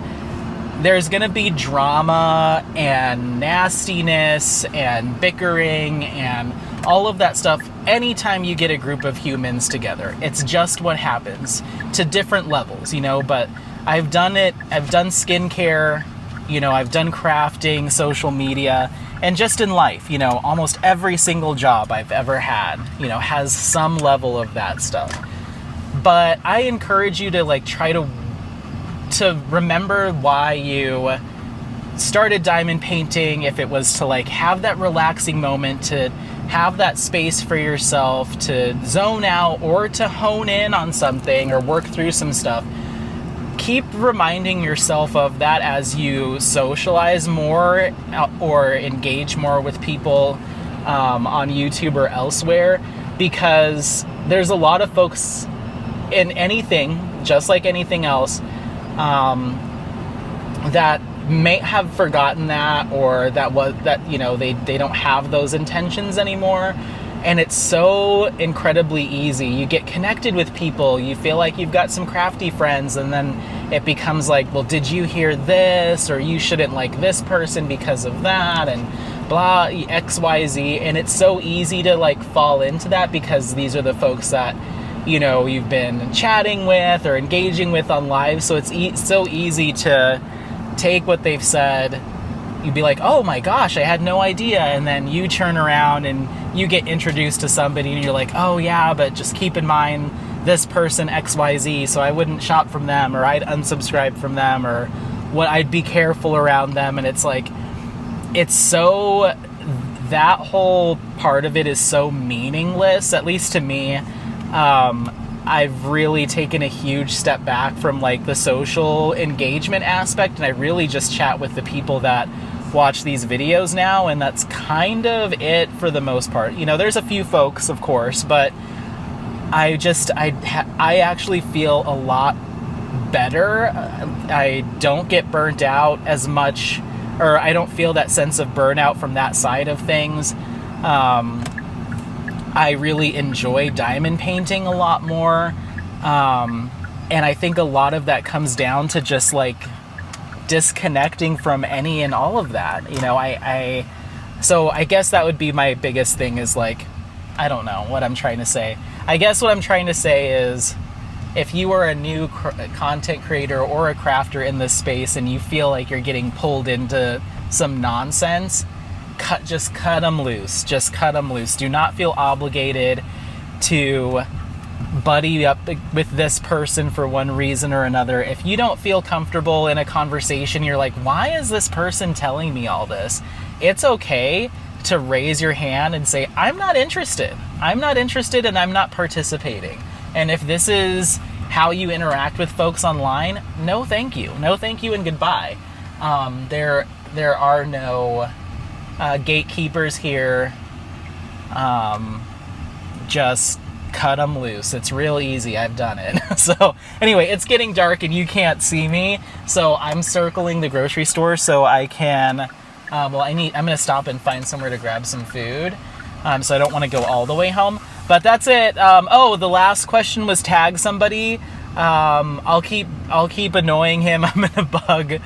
there's going to be drama and nastiness and bickering and all of that stuff anytime you get a group of humans together. It's just what happens to different levels, you know, but I've done it. I've done skincare, you know, I've done crafting, social media, and just in life, you know, almost every single job I've ever had, you know, has some level of that stuff. But I encourage you to like try to remember why you started diamond painting, if it was to like have that relaxing moment, to have that space for yourself, to zone out or to hone in on something or work through some stuff. Keep reminding yourself of that as you socialize more or engage more with people on YouTube or elsewhere, because there's a lot of folks in anything, just like anything else, that may have forgotten that, or that you know, they don't have those intentions anymore. And it's so incredibly easy. You get connected with people, you feel like you've got some crafty friends, and then it becomes like, well, did you hear this? Or you shouldn't like this person because of that, and blah, XYZ. And it's so easy to like fall into that because these are the folks that, you know, you've been chatting with or engaging with on live. So it's so easy to take what they've said. You'd be like, oh my gosh, I had no idea. And then you turn around and you get introduced to somebody and you're like, oh yeah, but just keep in mind this person XYZ, so I wouldn't shop from them, or I'd unsubscribe from them, or what, I'd be careful around them. And it's like, it's so, that whole part of it is so meaningless, at least to me. I've really taken a huge step back from like the social engagement aspect, and I really just chat with the people that watch these videos now, and that's kind of it for the most part. You know, there's a few folks, of course, but I actually feel a lot better. I don't get burnt out as much, or I don't feel that sense of burnout from that side of things. I really enjoy diamond painting a lot more. And I think a lot of that comes down to just like disconnecting from any and all of that. You know, so I guess that would be my biggest thing, is like, I don't know what I'm trying to say. I guess what I'm trying to say is, if you are a new content creator or a crafter in this space and you feel like you're getting pulled into some nonsense, just cut them loose. Just cut them loose. Do not feel obligated to buddy up with this person for one reason or another. If you don't feel comfortable in a conversation, you're like, why is this person telling me all this? It's okay to raise your hand and say, I'm not interested. I'm not interested and I'm not participating. And if this is how you interact with folks online, no thank you. No thank you and goodbye. There are no gatekeepers here. Just cut them loose. It's real easy. I've done it. So anyway, it's getting dark and you can't see me, so I'm circling the grocery store so I can I'm gonna stop and find somewhere to grab some food, so I don't want to go all the way home. But that's it. The last question was tag somebody. I'll keep annoying him. I'm gonna bug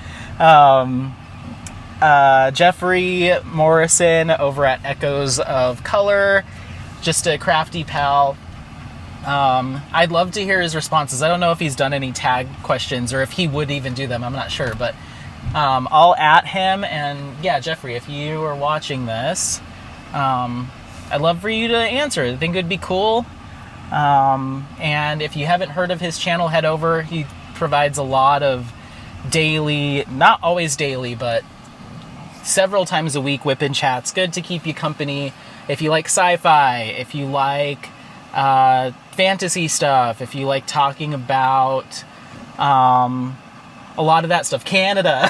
Jeffrey Morrison over at Echoes of Color, just a crafty pal. I'd love to hear his responses. I don't know if he's done any tag questions or if he would even do them. I'm not sure, but I'll at him. And yeah, Jeffrey, if you are watching this, I'd love for you to answer. I think it would be cool. And if you haven't heard of his channel, head over. He provides a lot of daily, not always daily, but several times a week whip and chats. Good to keep you company if you like sci-fi, if you like fantasy stuff, if you like talking about a lot of that stuff, Canada.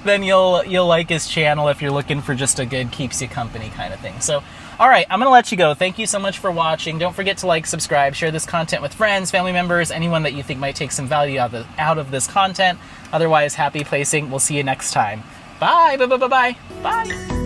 Then you'll like his channel if you're looking for just a good keeps you company kind of thing. So, all right, I'm gonna let you go. Thank you so much for watching. Don't forget to like, subscribe, share this content with friends, family members, anyone that you think might take some value out of this content. Otherwise, happy placing. We'll see you next time. Bye. Bye. Bye. Bye. Bye.